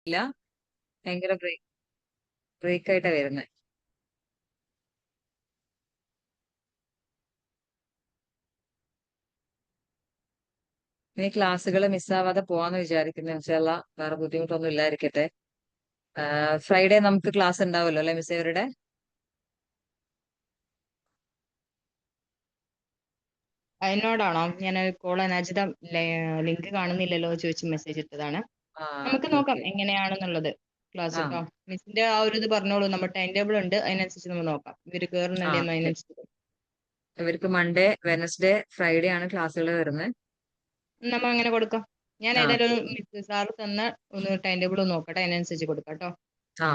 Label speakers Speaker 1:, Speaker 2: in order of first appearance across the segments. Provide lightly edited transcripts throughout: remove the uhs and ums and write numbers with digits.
Speaker 1: ഇല്ല, ഭയങ്കര ബ്രേക്ക് ആയിട്ടാ വരുന്നത്. ഇനി ക്ലാസ്സുകൾ മിസ്സാവാതെ പോവാന്ന് വിചാരിക്കുന്നു. ഇൻഷാല്ലാ വേറെ ബുദ്ധിമുട്ടൊന്നും ഇല്ലായിരിക്കട്ടെ. ഫ്രൈഡേ നമുക്ക് ക്ലാസ് ഉണ്ടാവുമല്ലോ അല്ലെ മിസ് ഇവരുടെ?
Speaker 2: എന്നോടാണോ? ഞാൻ കോൾ അനാജിത ലിങ്ക് കാണുന്നില്ലല്ലോ ചോദിച്ച് മെസ്സേജ് ഇട്ടതാണ്.
Speaker 1: ആ
Speaker 2: നമുക്ക്
Speaker 1: ഓക്കെ
Speaker 2: നോക്കാം
Speaker 1: ഓക്കെ.
Speaker 2: എങ്ങനെയാണെന്നുള്ളത് ക്ലാസ്
Speaker 1: ആ
Speaker 2: കേട്ടോ. മിസ്സിന്റെ ആ ഒരു ഇത് പറഞ്ഞോളൂ. നമ്മൾ ടൈം ടേബിൾ ഉണ്ട്, അതിനനുസരിച്ച് നമ്മൾ നോക്കാം ഇവര്
Speaker 1: ആ
Speaker 2: കേറുന്നുണ്ടെന്ന്
Speaker 1: ഓക്കെ.
Speaker 2: അതിനനുസരിച്ച്.
Speaker 1: ഇവർക്ക് മൺഡേ, വെനസ്ഡേ, ഫ്രൈഡേ ആണ് ക്ലാസ്സുകൾ വരുന്നത്.
Speaker 2: നമ്മൾ അങ്ങനെ കൊടുക്കാം. ഞാൻ
Speaker 1: ആ
Speaker 2: ഏതായാലും
Speaker 1: ഓക്കെ.
Speaker 2: മിസ് സാറ് തന്ന ഒന്ന് ടൈം ടേബിൾ നോക്കട്ടെ, അതിനനുസരിച്ച് കൊടുക്കാം കേട്ടോ.
Speaker 1: ആ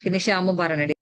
Speaker 1: പിന്നെ ശ്യാമും പറഞ്ഞടി.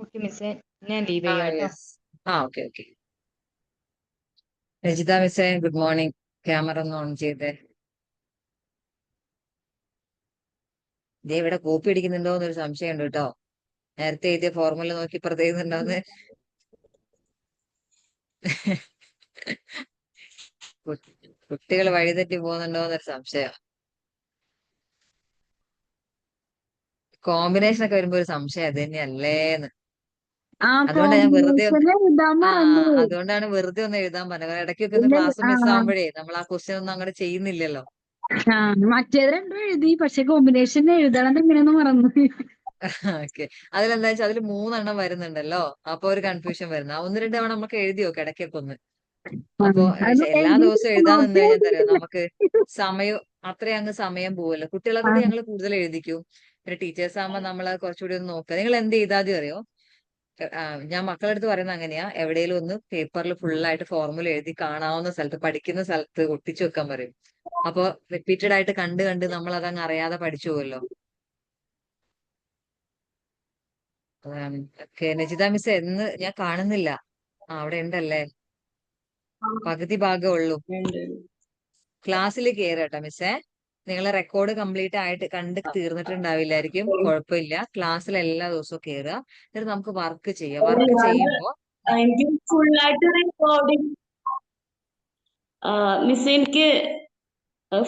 Speaker 2: ഓക്കെ മിസ്സേ, ഞാൻ ലീവ്
Speaker 1: ആ
Speaker 2: ചെയ്യാം കേട്ടോ.
Speaker 1: യെസ്. ആ ഓക്കെ ഓക്കെ. രജിത മിസ്സേ ഗുഡ് മോർണിംഗ്. ക്യാമറ ഒന്ന് ഓൺ ചെയ്തേ. ദേ ഇവിടെ കോപ്പി അടിക്കുന്നുണ്ടോ എന്നൊരു സംശയം ഉണ്ട് കേട്ടോ. നേരത്തെ എഴുതിയ ഫോർമുല നോക്കി ഇപ്പുറത്ത് എഴുതുന്നുണ്ടോന്ന്. കുട്ടികൾ വഴിതെറ്റി പോകുന്നുണ്ടോ എന്നൊരു സംശയം. കോമ്പിനേഷൻ ഒക്കെ വരുമ്പോ ഒരു സംശയം അത് തന്നെയല്ലേന്ന്.
Speaker 3: ആ
Speaker 1: അതുകൊണ്ടാണ് ഞാൻ വെറുതെ ഒന്ന്
Speaker 3: കോമ്പിനേഷൻ എഴുതാൻ മറന്നു.
Speaker 1: അതുകൊണ്ടാണ് വെറുതെ ഒന്ന് എഴുതാൻ പറഞ്ഞത്. ഇടയ്ക്കൊക്കെ ഒന്ന്
Speaker 3: ഇല്ല
Speaker 1: ക്ലാസ്
Speaker 3: ആ
Speaker 1: മിസ് ആവുമ്പോഴേ നമ്മൾ ആ ക്വസ്റ്റ്യൻ ഒന്നും അങ്ങനെ ചെയ്യുന്നില്ലല്ലോ.
Speaker 3: ആ മറ്റേത് രണ്ടും എഴുതി, പക്ഷെ കോമ്പിനേഷൻ എഴുതണം എങ്ങനെയാന്ന് മറന്നു.
Speaker 1: ഓക്കെ. അതിലെന്താ വെച്ചാൽ അതിൽ 3 വരുന്നുണ്ടല്ലോ. അപ്പൊ ഒരു കൺഫ്യൂഷൻ വരുന്ന ഒന്ന് രണ്ട് തവണ നമുക്ക് എഴുതി നോക്കാം ഇടയ്ക്കൊക്കെ ഒന്ന്. അപ്പൊ
Speaker 3: അത്
Speaker 1: എല്ലാ ദിവസവും
Speaker 3: എഴുതിയിട്ടില്ല,
Speaker 1: എഴുതാൻ നിന്ന്
Speaker 3: നോക്കി
Speaker 1: കഴിഞ്ഞാൽ തരാം
Speaker 3: എഴുതിയിട്ടില്ല.
Speaker 1: നമുക്ക് സമയം അത്രയും അങ്ങ് സമയം പോവല്ലോ. കുട്ടികളെ
Speaker 3: ആ
Speaker 1: കൂടി ഞങ്ങൾ കൂടുതൽ എഴുതിക്കും. പിന്നെ ടീച്ചേഴ്സ് ആകുമ്പോൾ നമ്മൾ കുറച്ചുകൂടി ഒന്ന് നോക്കുക. നിങ്ങൾ എന്ത് ചെയ്താൽ അറിയോ? ഞാൻ മക്കളുടെ അടുത്ത് പറയുന്നത് അങ്ങനെയാ, എവിടെയെങ്കിലും ഒന്ന് പേപ്പറിൽ ഫുള്ളായിട്ട് ഫോർമുല എഴുതി കാണാവുന്ന സ്ഥലത്ത് പഠിക്കുന്ന സ്ഥലത്ത് ഒട്ടിച്ചു വെക്കാൻ പറയും. അപ്പൊ റിപ്പീറ്റഡ് ആയിട്ട് കണ്ട് കണ്ട് നമ്മൾ അതങ്ങ് അറിയാതെ പഠിച്ചു പോവല്ലോ. അതാണ്. നജിത മിസ് എന്ന് ഞാൻ കാണുന്നില്ല. അവിടെ ഉണ്ടല്ലേ, പകുതി ഭാഗമേ ഉള്ളൂ. ക്ലാസ്സിൽ കയറട്ടോ മിസ്സേ. നിങ്ങളെ റെക്കോർഡ് കംപ്ലീറ്റ് ആയിട്ട് കണ്ട് തീർന്നിട്ടുണ്ടാവില്ലായിരിക്കും. കുഴപ്പമില്ല, ക്ലാസ്സിൽ എല്ലാ ദിവസവും കയറുക. എന്നിട്ട് നമുക്ക് വർക്ക് ചെയ്യാം. വർക്ക് ചെയ്യുമ്പോ
Speaker 4: എനിക്ക് ഫുള്ളായിട്ട് റെക്കോർഡിംഗ് മിസ് എനിക്ക്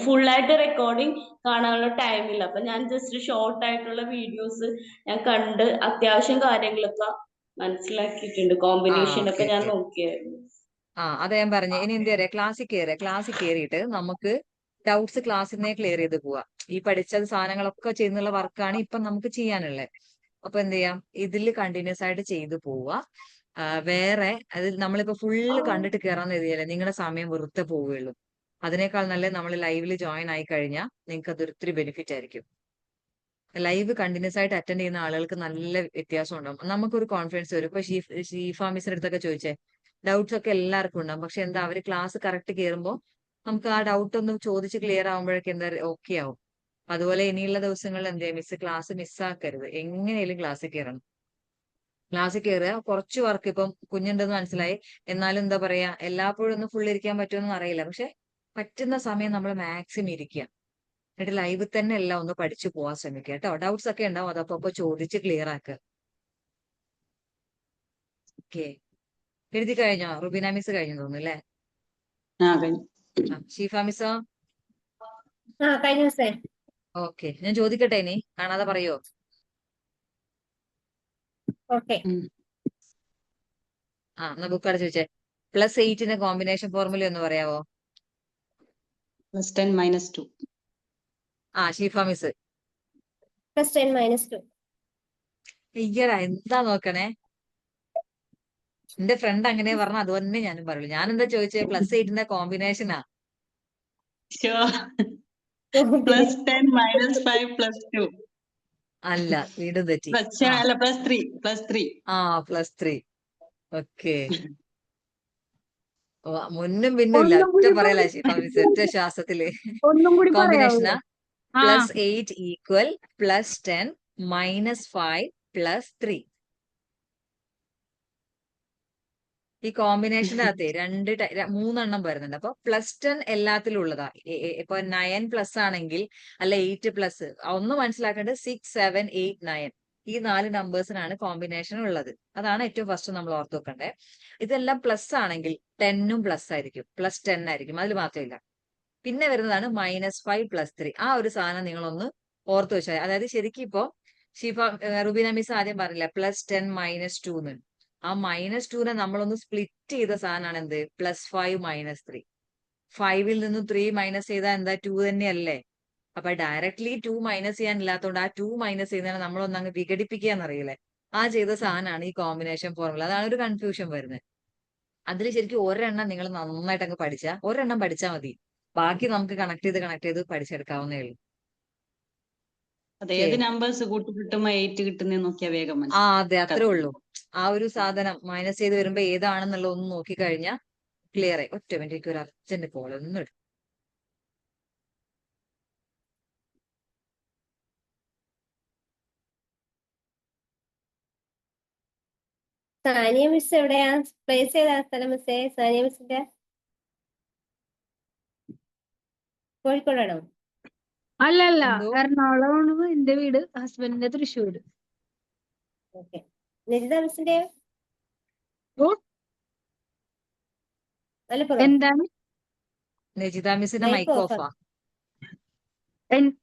Speaker 4: ഫുള്ളായിട്ട് റെക്കോർഡിംഗ് കാണാനുള്ള ടൈമില്ല. അപ്പൊ ഞാൻ ജസ്റ്റ് ഷോർട്ട് ആയിട്ടുള്ള വീഡിയോസ് ഞാൻ കണ്ട് അത്യാവശ്യം കാര്യങ്ങളൊക്കെ മനസ്സിലാക്കിയിട്ടുണ്ട്. കോമ്പിനേഷൻ
Speaker 1: ഓക്കെ
Speaker 4: ഒക്കെ ഞാൻ
Speaker 1: ഓക്കെ.
Speaker 4: നോക്കിയായിരുന്നു.
Speaker 1: അതാ ഞാൻ പറഞ്ഞു. ഇനി എന്ത് പറയാ, ക്ലാസ്സിൽ കയറിയിട്ട് നമുക്ക് ഡൗട്ട്സ് ക്ലാസ്സിൽ ക്ലിയർ ചെയ്ത് പോവാം. ഈ പഠിച്ച സാധനങ്ങളൊക്കെ ചെയ്യുന്നുള്ള വർക്കാണ് ഇപ്പൊ നമുക്ക് ചെയ്യാനുള്ളത്. അപ്പൊ എന്ത് ചെയ്യാം, ഇതിൽ കണ്ടിന്യൂസ് ആയിട്ട് ചെയ്തു പോവുക. വേറെ അതിൽ നമ്മളിപ്പോ ഫുള്ള് കണ്ടിട്ട് കയറാന്ന് എഴുതിയല്ലേ നിങ്ങളുടെ സമയം വെറുതെ പോവുകയുള്ളൂ. അതിനേക്കാൾ നല്ലത് നമ്മൾ ലൈവിൽ ജോയിൻ ആയി കഴിഞ്ഞാൽ നിങ്ങൾക്ക് അത് ഒത്തിരി ബെനിഫിറ്റ് ആയിരിക്കും. ലൈവ് കണ്ടിന്യൂസ് ആയിട്ട് അറ്റൻഡ് ചെയ്യുന്ന ആളുകൾക്ക് നല്ല വ്യത്യാസം ഉണ്ടാവും. നമുക്കൊരു കോൺഫിഡൻസ് വരും. ഇപ്പൊ ഷീഫ മിസ്സിന്റെ അടുത്തൊക്കെ ചോദിച്ചേ, ഡൗട്ട്സ് ഒക്കെ എല്ലാവർക്കും ഉണ്ടാവും. പക്ഷെ എന്താ, അവര് ക്ലാസ് കറക്റ്റ് കയറുമ്പോൾ നമുക്ക് ആ ഡൗട്ട് ഒന്ന് ചോദിച്ച് ക്ലിയർ ആവുമ്പോഴേക്കും എന്താ ഓക്കെ ആവും. അതുപോലെ ഇനിയുള്ള ദിവസങ്ങളിൽ എന്ത് ചെയ്യാം, മിസ് ക്ലാസ് മിസ്സാക്കരുത്. എങ്ങനെയാലും ക്ലാസ്സിൽ കയറണം. ക്ലാസ്സിൽ കയറുക. കുറച്ച് വർക്ക് ഇപ്പം കുഞ്ഞുണ്ടെന്ന് മനസ്സിലായി, എന്നാലും എന്താ പറയാ, എല്ലാപ്പോഴും ഒന്നും ഫുൾ ഇരിക്കാൻ പറ്റുമെന്ന് അറിയില്ല. പക്ഷെ പറ്റുന്ന സമയം നമ്മൾ മാക്സിമം ഇരിക്കുക. എന്നിട്ട് ലൈവിൽ തന്നെ എല്ലാം ഒന്ന് പഠിച്ചു പോവാൻ ശ്രമിക്കുക കേട്ടോ. ഡൗട്ട്സ് ഒക്കെ ഉണ്ടാവും, അതപ്പോ ചോദിച്ച് ക്ലിയർ ആക്കുക. ഓക്കെ. എഴുതി കഴിഞ്ഞോ? റുബിന മിസ് കഴിഞ്ഞു തോന്നുന്നു അല്ലേ? ഷീഫ മിസ്സോ?
Speaker 5: കഴിഞ്ഞ ദിവസേ
Speaker 1: ഓക്കെ. ഞാൻ ചോദിക്കട്ടെ ഇനി, കാണാതെ പറയോ?
Speaker 5: ഓക്കെ.
Speaker 1: എന്നാ ബുക്ക് അടച്ചു വെച്ചേ. +8ന്റെ കോമ്പിനേഷൻ ഫോർമുല ഒന്ന് പറയാവോ?
Speaker 6: +10 - 2.
Speaker 1: ഷീഫ മിസ്.
Speaker 5: +10 - 2.
Speaker 1: ഇയ്യടാ എന്താ നോക്കണേ, എന്റെ ഫ്രണ്ട് അങ്ങനെ പറഞ്ഞ അത് തന്നെ ഞാനും പറയുള്ളൂ. ഞാൻ എന്താ ചോദിച്ചേ, +8ന്റെ കോമ്പിനേഷനാ.
Speaker 6: Sure. +10 - 5 + 2.
Speaker 1: അല്ല, വീണ്ടും തെറ്റി.
Speaker 6: അല്ല +3.
Speaker 1: +3. ഓക്കെ. മുന്നും പിന്നും ഇല്ല,
Speaker 3: ഒന്നും
Speaker 1: ഒറ്റ
Speaker 3: കൂടി
Speaker 1: പറയല
Speaker 3: പറയ്.
Speaker 1: ഷീഫ മിസ്, ഒറ്റ ശ്വാസത്തില്.
Speaker 3: ഒന്നും കൂടി പറയാവോ?
Speaker 1: കോമ്പിനേഷനാ
Speaker 3: ആ
Speaker 1: +8 = +10 - 5 + 3. ഈ കോമ്പിനേഷന്റെ അകത്തെ മൂന്നെണ്ണം വരുന്നുണ്ട്. അപ്പൊ +10 എല്ലാത്തിലും ഉള്ളതാ. ഇപ്പൊ 9+ ആണെങ്കിൽ, അല്ല 8+, ഒന്ന് മനസ്സിലാക്കേണ്ടത് 6, 7, 8, 9 ഈ 4 നമ്പേഴ്സിനാണ് കോമ്പിനേഷൻ ഉള്ളത്. അതാണ് ഏറ്റവും ഫസ്റ്റ് നമ്മൾ ഓർത്ത് വെക്കേണ്ടത്. ഇതെല്ലാം പ്ലസ് ആണെങ്കിൽ 10ഉം പ്ലസ് ആയിരിക്കും, +10 ആയിരിക്കും, അതിൽ മാറ്റമില്ല. പിന്നെ വരുന്നതാണ് -5 + 3. ആ ഒരു സാധനം നിങ്ങളൊന്ന് ഓർത്ത് വെച്ചാൽ, അതായത് ശരിക്കും ഇപ്പൊ റുബീന മിസ് ആദ്യം പറഞ്ഞില്ല +10 - 2 എന്ന്. ആ -2നെ നമ്മളൊന്ന് സ്പ്ലിറ്റ് ചെയ്ത സാധനമാണ് എന്ത്, +5 - 3. 5ൽ നിന്നും 3 മൈനസ് ചെയ്താൽ എന്താ, 2 തന്നെയല്ലേ? അപ്പൊ ഡയറക്ട്ലി 2 മൈനസ് ചെയ്യാനില്ലാത്തതുകൊണ്ട് ആ 2 മൈനസ് ചെയ്യുന്നതിനെ നമ്മളൊന്ന് അങ്ങ് വിഘടിപ്പിക്കുക എന്നറിയില്ലേ, ആ ചെയ്ത സാധനമാണ് ഈ കോമ്പിനേഷൻ ഫോർമുല. അതാണ് ഒരു കൺഫ്യൂഷൻ വരുന്നത്. അതിൽ ശരിക്കും ഒരെണ്ണം നിങ്ങൾ നന്നായിട്ട് അങ്ങ് പഠിച്ചാൽ, ഒരെണ്ണം പഠിച്ചാൽ മതി, ബാക്കി നമുക്ക് കണക്ട് ചെയ്ത് പഠിച്ചെടുക്കാവുന്നേ ഉള്ളൂ.
Speaker 6: അത് ഏത് നമ്പേഴ്സ് കൂട്ടി കിട്ടുമ്പോ 8 കിട്ടുന്ന നോക്കിയാ വേഗം
Speaker 1: അതെ, അത്രേ
Speaker 6: മനസ്സിലാവും.
Speaker 1: ഉള്ളൂ. ആ ഒരു സാധനം മൈനസ് ചെയ്ത് വരുമ്പോ ഏതാണെന്നുള്ള ഒന്ന് നോക്കിക്കഴിഞ്ഞാൽ ക്ലിയർ ആയി. ഒറ്റ മിനിറ്റ്, ഒരു അർജന്റ് കോൾ ഒന്നും എടുക്കും.
Speaker 5: സാനിയ മിസ് എവിടെയാ പ്ലേസ് ചെയ്ത സ്ഥലം മിസ്സേ? സാനിയ മിസ്സിന്റെ കോഴിക്കോടാണോ?
Speaker 3: അല്ലല്ല,
Speaker 1: എന്തോ
Speaker 3: എറണാകുളമാണ് എന്റെ വീട്, ഹസ്ബൻഡിന്റെ തൃശ്ശൂര്.
Speaker 5: ഓക്കെ. നിജിത മിസ്സിന്റെ
Speaker 3: ഓ,
Speaker 5: മലപ്പുറം?
Speaker 3: എന്താണ്?
Speaker 1: Najitha മിസ്സിന്റെ
Speaker 5: mic
Speaker 1: mic
Speaker 5: off
Speaker 1: ഓഫാ.
Speaker 3: N-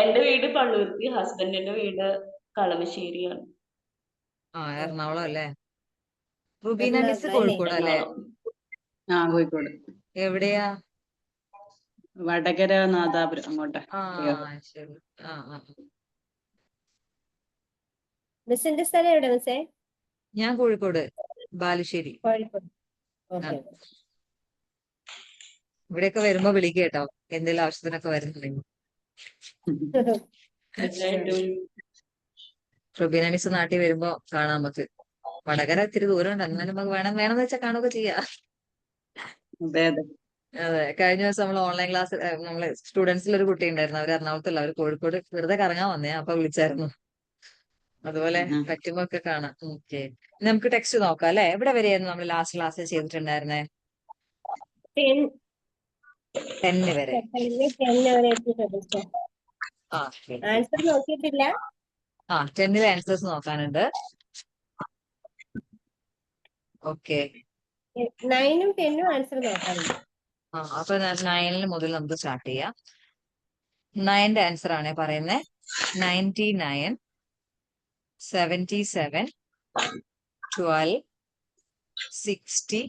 Speaker 4: എന്റെ വീട് പള്ളുരുത്തി, ഹസ്ബൻഡിന്റെ വീട് കളമശ്ശേരിയാണ്.
Speaker 1: എറണാകുളം അല്ലേ? റുബീന മിസ്
Speaker 5: എറണാകുളം അല്ലേ?
Speaker 1: കോഴിക്കോട് അല്ലേ?
Speaker 4: എറണാകുളം.
Speaker 6: കോഴിക്കോട്.
Speaker 1: എവിടെയാ?
Speaker 6: വടകര, നാദാപുരം അങ്ങോട്ടാ.
Speaker 1: ശരി.
Speaker 5: മിസ്സിന്റെ സ്ഥലം എവിടെ മിസ്സേ?
Speaker 1: ഞാൻ കോഴിക്കോട്, ബാലുശ്ശേരി.
Speaker 5: കോഴിക്കോട്.
Speaker 1: ആ,
Speaker 5: ഓക്കെ.
Speaker 1: ഇവിടെയൊക്കെ വരുമ്പോ വിളിക്കുക കേട്ടോ, എന്തെങ്കിലും ആവശ്യത്തിനൊക്കെ വരുന്നുണ്ടെങ്കിൽ.
Speaker 4: തീർച്ചയായിട്ടും.
Speaker 1: റുബീന മിസ് നാട്ടിൽ വരുമ്പോ കാണാം നമുക്ക്. വടകര ഇത്തിരി ദൂരം ഉണ്ട്, എന്നാലും നമുക്ക് വേണമെന്ന് വെച്ചാൽ കാണുകയൊക്കെ ചെയ്യാം.
Speaker 6: അതെ.
Speaker 1: അതെ, കഴിഞ്ഞ ദിവസം നമ്മൾ ഓൺലൈൻ ക്ലാസ്, നമ്മള് സ്റ്റുഡൻസിൽ ഒരു കുട്ടി ഉണ്ടായിരുന്നു, അവർ എറണാകുളത്തല്ല, അവർ കോഴിക്കോട് വെറുതെ കറങ്ങാൻ വന്നേ, അപ്പൊ വിളിച്ചായിരുന്നു. അതുപോലെ പറ്റുമ്പോ ഒക്കെ കാണാം. ഓക്കെ, നമുക്ക് ടെക്സ്റ്റ് നോക്കാം അല്ലെ? എവിടെ വരെയായിരുന്നു നമ്മൾ ലാസ്റ്റ് ക്ലാസ്സിൽ ചെയ്തിട്ടുണ്ടായിരുന്നേ? 10 വരെ.
Speaker 5: 10 വരെ എത്തിയിട്ടുണ്ട്. ആൻസർ നോക്കിയിട്ടില്ല.
Speaker 1: 10ലെ ആൻസേഴ്സ് നോക്കാനുണ്ട്. ഓക്കെ,
Speaker 5: 9ഉം 10ഉം ആൻസർ നോക്കാനുണ്ട്.
Speaker 1: അപ്പൊ 9 മുതൽ നമുക്ക് സ്റ്റാർട്ട് ചെയ്യാം. 9ന്റെ ആൻസർ ആണ് പറയുന്നത്. 99, 77, 12, 60,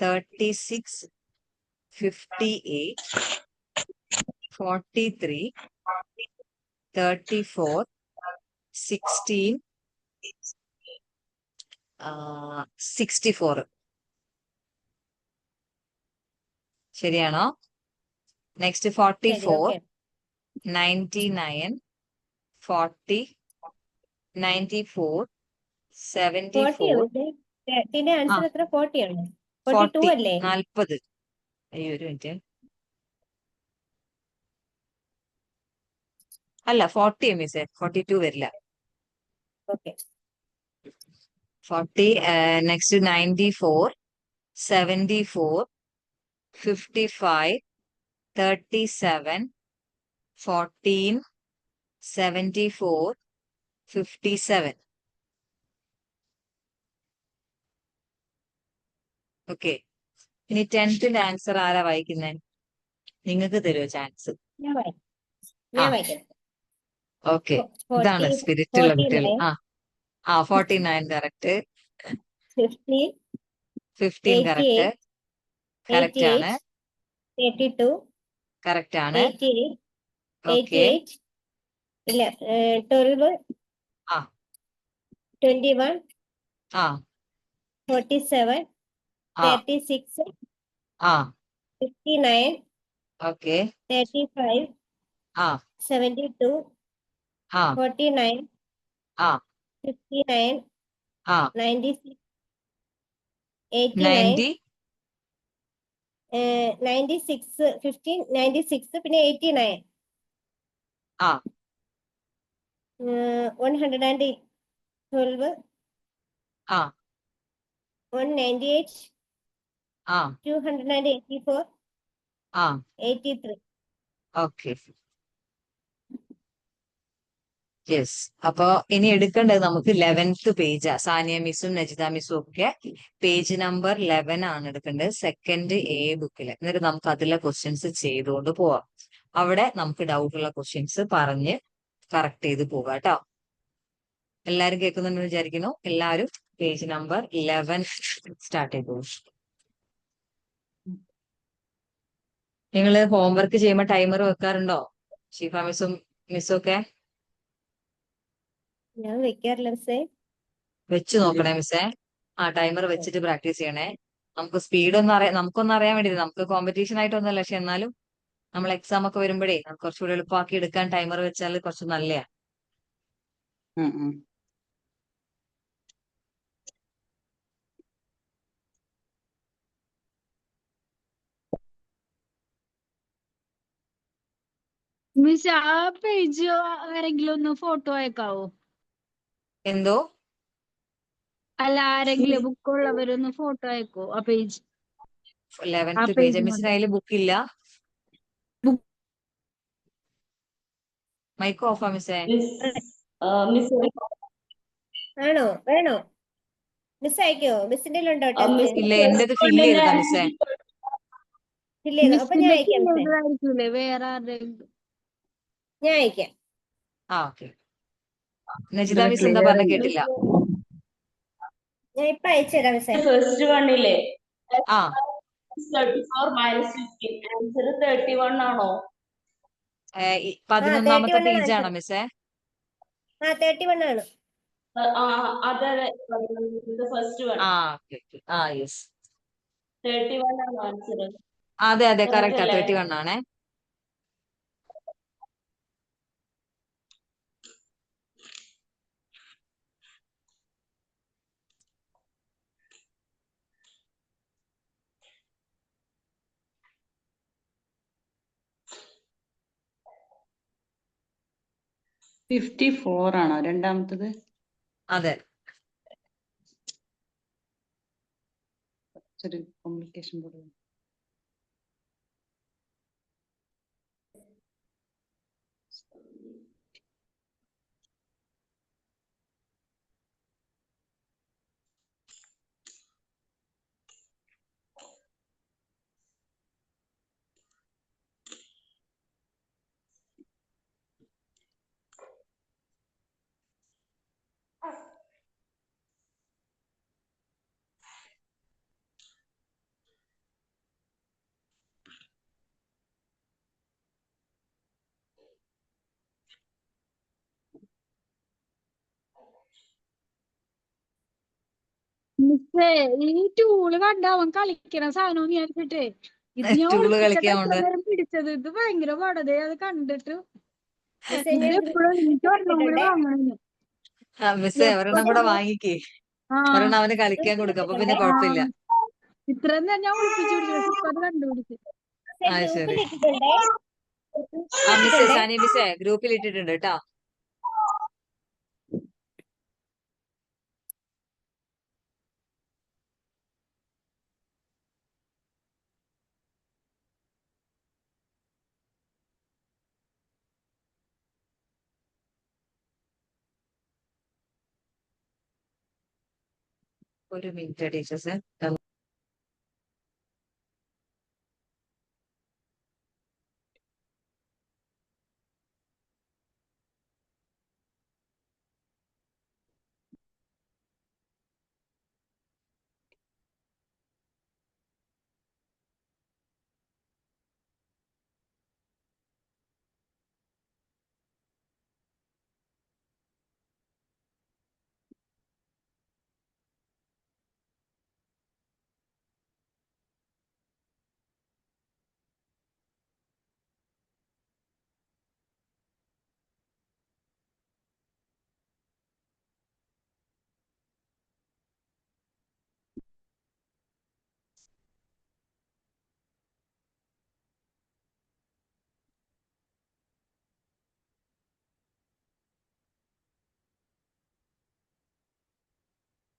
Speaker 1: 36, 58, 43, 34, 16, 64. ശരിയാണോ? നെക്സ്റ്റ് 44, 99, 40, 94, 74.
Speaker 5: ഇതിന്റെ ആൻസർ എത്ര? 40 ആണ്. 42 അല്ലേ?
Speaker 1: 40. അയ്യോ, ഒരു മിനിറ്റ്. അല്ല, 40 മിസ്സേ, 42 വരില്ല.
Speaker 5: ഓക്കെ.
Speaker 1: 40, നെക്സ്റ്റ് 94, 74, 55, 37, 14, 74, 57. ഓക്കെ, ഇനി 10ന്റെ ആൻസർ ആരാ വായിക്കുന്നേ? നിങ്ങൾക്ക് തരുമോ ചാൻസ്?
Speaker 5: ഞാൻ വായിക്കാം.
Speaker 1: ഓക്കെ, ഇതാണ്
Speaker 5: 40,
Speaker 1: സ്പിരിറ്റ് ഉള്ള കുട്ടികൾ.
Speaker 5: 49,
Speaker 1: ആ 49 കറക്റ്റ്,
Speaker 5: 50,
Speaker 1: 15 കറക്റ്റ്,
Speaker 5: 88,
Speaker 1: കറക്റ്റ് ആണ്,
Speaker 5: 88, 32,
Speaker 1: കറക്റ്റ് ആണ്.
Speaker 5: 88,
Speaker 1: ഓക്കെ
Speaker 5: 88, ഇല്ല 12,
Speaker 1: ആ
Speaker 5: 21,
Speaker 1: ആ
Speaker 5: 47,
Speaker 1: ആ
Speaker 5: 36,
Speaker 1: ആ
Speaker 5: 59,
Speaker 1: ഓക്കെ
Speaker 5: 35,
Speaker 1: ആ
Speaker 5: 72,
Speaker 1: ആ
Speaker 5: 49,
Speaker 1: ആ
Speaker 5: 59,
Speaker 1: ആ
Speaker 5: 96, 89,
Speaker 1: 90
Speaker 5: 96, 15, 96, പിന്നെ 89,
Speaker 1: ആ
Speaker 5: 112,
Speaker 1: ആ
Speaker 5: 198,
Speaker 1: ആ
Speaker 5: 284,
Speaker 1: ആ
Speaker 5: 83.
Speaker 1: Okay yes. അപ്പൊ ഇനി എടുക്കേണ്ടത് നമുക്ക് 11th പേജാ. സാനിയ മിസ്സും നജിത മിസ്സും ഒക്കെ പേജ് നമ്പർ 11 ആണ് എടുക്കേണ്ടത്, സെക്കൻഡ് എ ബുക്കിൽ. എന്നിട്ട് നമുക്ക് അതിലെ ക്വസ്റ്റ്യൻസ് ചെയ്തുകൊണ്ട് പോവാം. അവിടെ നമുക്ക് ഡൗട്ട് ഉള്ള ക്വസ്റ്റ്യൻസ് പറഞ്ഞ് കറക്റ്റ് ചെയ്ത് പോകാം കേട്ടോ. എല്ലാരും കേൾക്കുന്നുണ്ടെന്ന് വിചാരിക്കുന്നു. എല്ലാവരും പേജ് നമ്പർ 11 സ്റ്റാർട്ട് ചെയ്തോളൂ. നിങ്ങള് ഹോംവർക്ക് ചെയ്യുമ്പോൾ ടൈമർ വെക്കാറുണ്ടോ? ഷീഫ മിസ്സും മിസ്സും ഒക്കെ
Speaker 5: ഞാൻ വെക്കാറില്ല മിസ്സേ.
Speaker 1: വെച്ച് നോക്കണേ മിസ്സേ. ആ ടൈമർ വെച്ചിട്ട് പ്രാക്ടീസ് ചെയ്യണേ. നമുക്ക് സ്പീഡ് ഒന്നും അറിയാം, നമുക്കൊന്നും അറിയാൻ വേണ്ടി, നമുക്ക് കോമ്പറ്റീഷൻ ആയിട്ടൊന്നുമല്ല, പക്ഷെ എന്നാലും നമ്മൾ എക്സാം ഒക്കെ വരുമ്പോഴേ നമുക്ക് കുറച്ചുകൂടി എളുപ്പമാക്കി എടുക്കാൻ ടൈമർ വെച്ചാൽ കുറച്ച് നല്ലയാ.
Speaker 6: ഉം ഉം.
Speaker 3: മിസ് ആ പേജ് ആരെങ്കിലും ഒന്ന് ഫോട്ടോ അയക്കാവോ?
Speaker 1: എന്തോ
Speaker 3: അല്ല, ആരെങ്കിലും ബുക്കുള്ളവരൊന്ന് ഫോട്ടോ അയക്കോ ആ പേജ്?
Speaker 1: 11th പേജ്
Speaker 3: പേജ്
Speaker 1: മിസ്സിന് അതിൽ ബുക്കില്ല. മൈക്ക് ഓഫാ മിസ്സേ.
Speaker 4: മിസ്
Speaker 5: ആണോ? വേണോ? മിസ് അയക്കോ? മിസ്സിന്റെ ഉണ്ടോ ടെസ്റ്റ്?
Speaker 1: ഇല്ല, എന്റേത് ഫില്ല് ചെയ്തതാ മിസ്സേ.
Speaker 5: ഫില്ല് ചെയ്തോ? അപ്പൊ ഞാൻ അയക്കാം മിസ്സേ.
Speaker 3: ആയിരിക്കൂലേ വേറെ ആരെങ്കിലും?
Speaker 5: ഞാൻ അയക്കാം.
Speaker 1: ആ ഓക്കെ. നജിത മിസ് എന്താ പറഞ്ഞ കേട്ടില്ല.
Speaker 5: ഞാൻ ഇപ്പൊ അയച്ചുതരാം മിസ്സേ.
Speaker 4: ഫസ്റ്റ് വണ്ണില്ലേ
Speaker 1: ആ
Speaker 4: 34 മൈനസ് 15, ആൻസർ 31 ആണോ?
Speaker 1: 11ാമത്തെ
Speaker 5: 31 ആണ്
Speaker 1: പേജാണോ
Speaker 5: ആൻസർ.
Speaker 1: മിസ്സേ?
Speaker 5: 31 ആണ്.
Speaker 4: അതെ ഫസ്റ്റ് വൺ
Speaker 1: ആ ഓക്കെ ആ യെസ്.
Speaker 4: 31 ആണോ ആൻസർ?
Speaker 1: അതെ അതെ
Speaker 4: കറക്റ്റ്
Speaker 1: കറക്റ്റാ,
Speaker 4: അല്ലേ?
Speaker 1: 31 ആണേ.
Speaker 6: ഫിഫ്റ്റി 54 ആണോ രണ്ടാമത്തത്?
Speaker 1: അതെ
Speaker 6: ഒരു കോംപ്ലിക്കേഷൻ പോലെ.
Speaker 3: മിസ്സേ ഈ ടൂള് കണ്ട അവൻ കളിക്കണ സാധനം വിചാരിച്ചിട്ടേ ഇത് ഞാൻ
Speaker 1: ടൂള്
Speaker 3: ഒളിപ്പിച്ചിട്ട്
Speaker 1: കളിക്കാൻ
Speaker 3: എത്ര
Speaker 1: കൊണ്ട്
Speaker 3: നേരം പിടിച്ചത്. ഇത് ഭയങ്കര പാടതേ അത് കണ്ടിട്ട്.
Speaker 5: മിസ്സേ
Speaker 3: ഇത്
Speaker 5: ഞാൻ
Speaker 3: എപ്പോഴും എനിക്ക് ഒരെണ്ണം കൂടി
Speaker 5: ഇട്ടിട്ടുണ്ടേ.
Speaker 3: വാങ്ങണം.
Speaker 1: മിസ്സേ ഒരെണ്ണം കൂടെ വാങ്ങിക്കേ.
Speaker 3: ആ
Speaker 1: ഒരെണ്ണം അവന് കളിക്കാൻ കൊടുക്കും, അപ്പൊ പിന്നെ
Speaker 5: ഇട്ടിട്ടുണ്ടേ.
Speaker 3: ആ
Speaker 1: കുഴപ്പമില്ല.
Speaker 3: ഇത്രയും നേരം ഞാൻ ഒളിപ്പിച്ചു പിടിച്ചത് ഇപ്പൊ അത് കണ്ടുപിടിച്ചു.
Speaker 1: ആ ശരി.
Speaker 5: ഗ്രൂപ്പിൽ ഇട്ടിട്ടുണ്ടേ.
Speaker 1: ആ മിസ്സേ,
Speaker 5: ഇട്ടിട്ടുണ്ടേ.
Speaker 1: സാനിയ മിസ്സേ ഗ്രൂപ്പിൽ ഇട്ടിട്ടുണ്ട് കേട്ടോ. ഒരു minute teachers.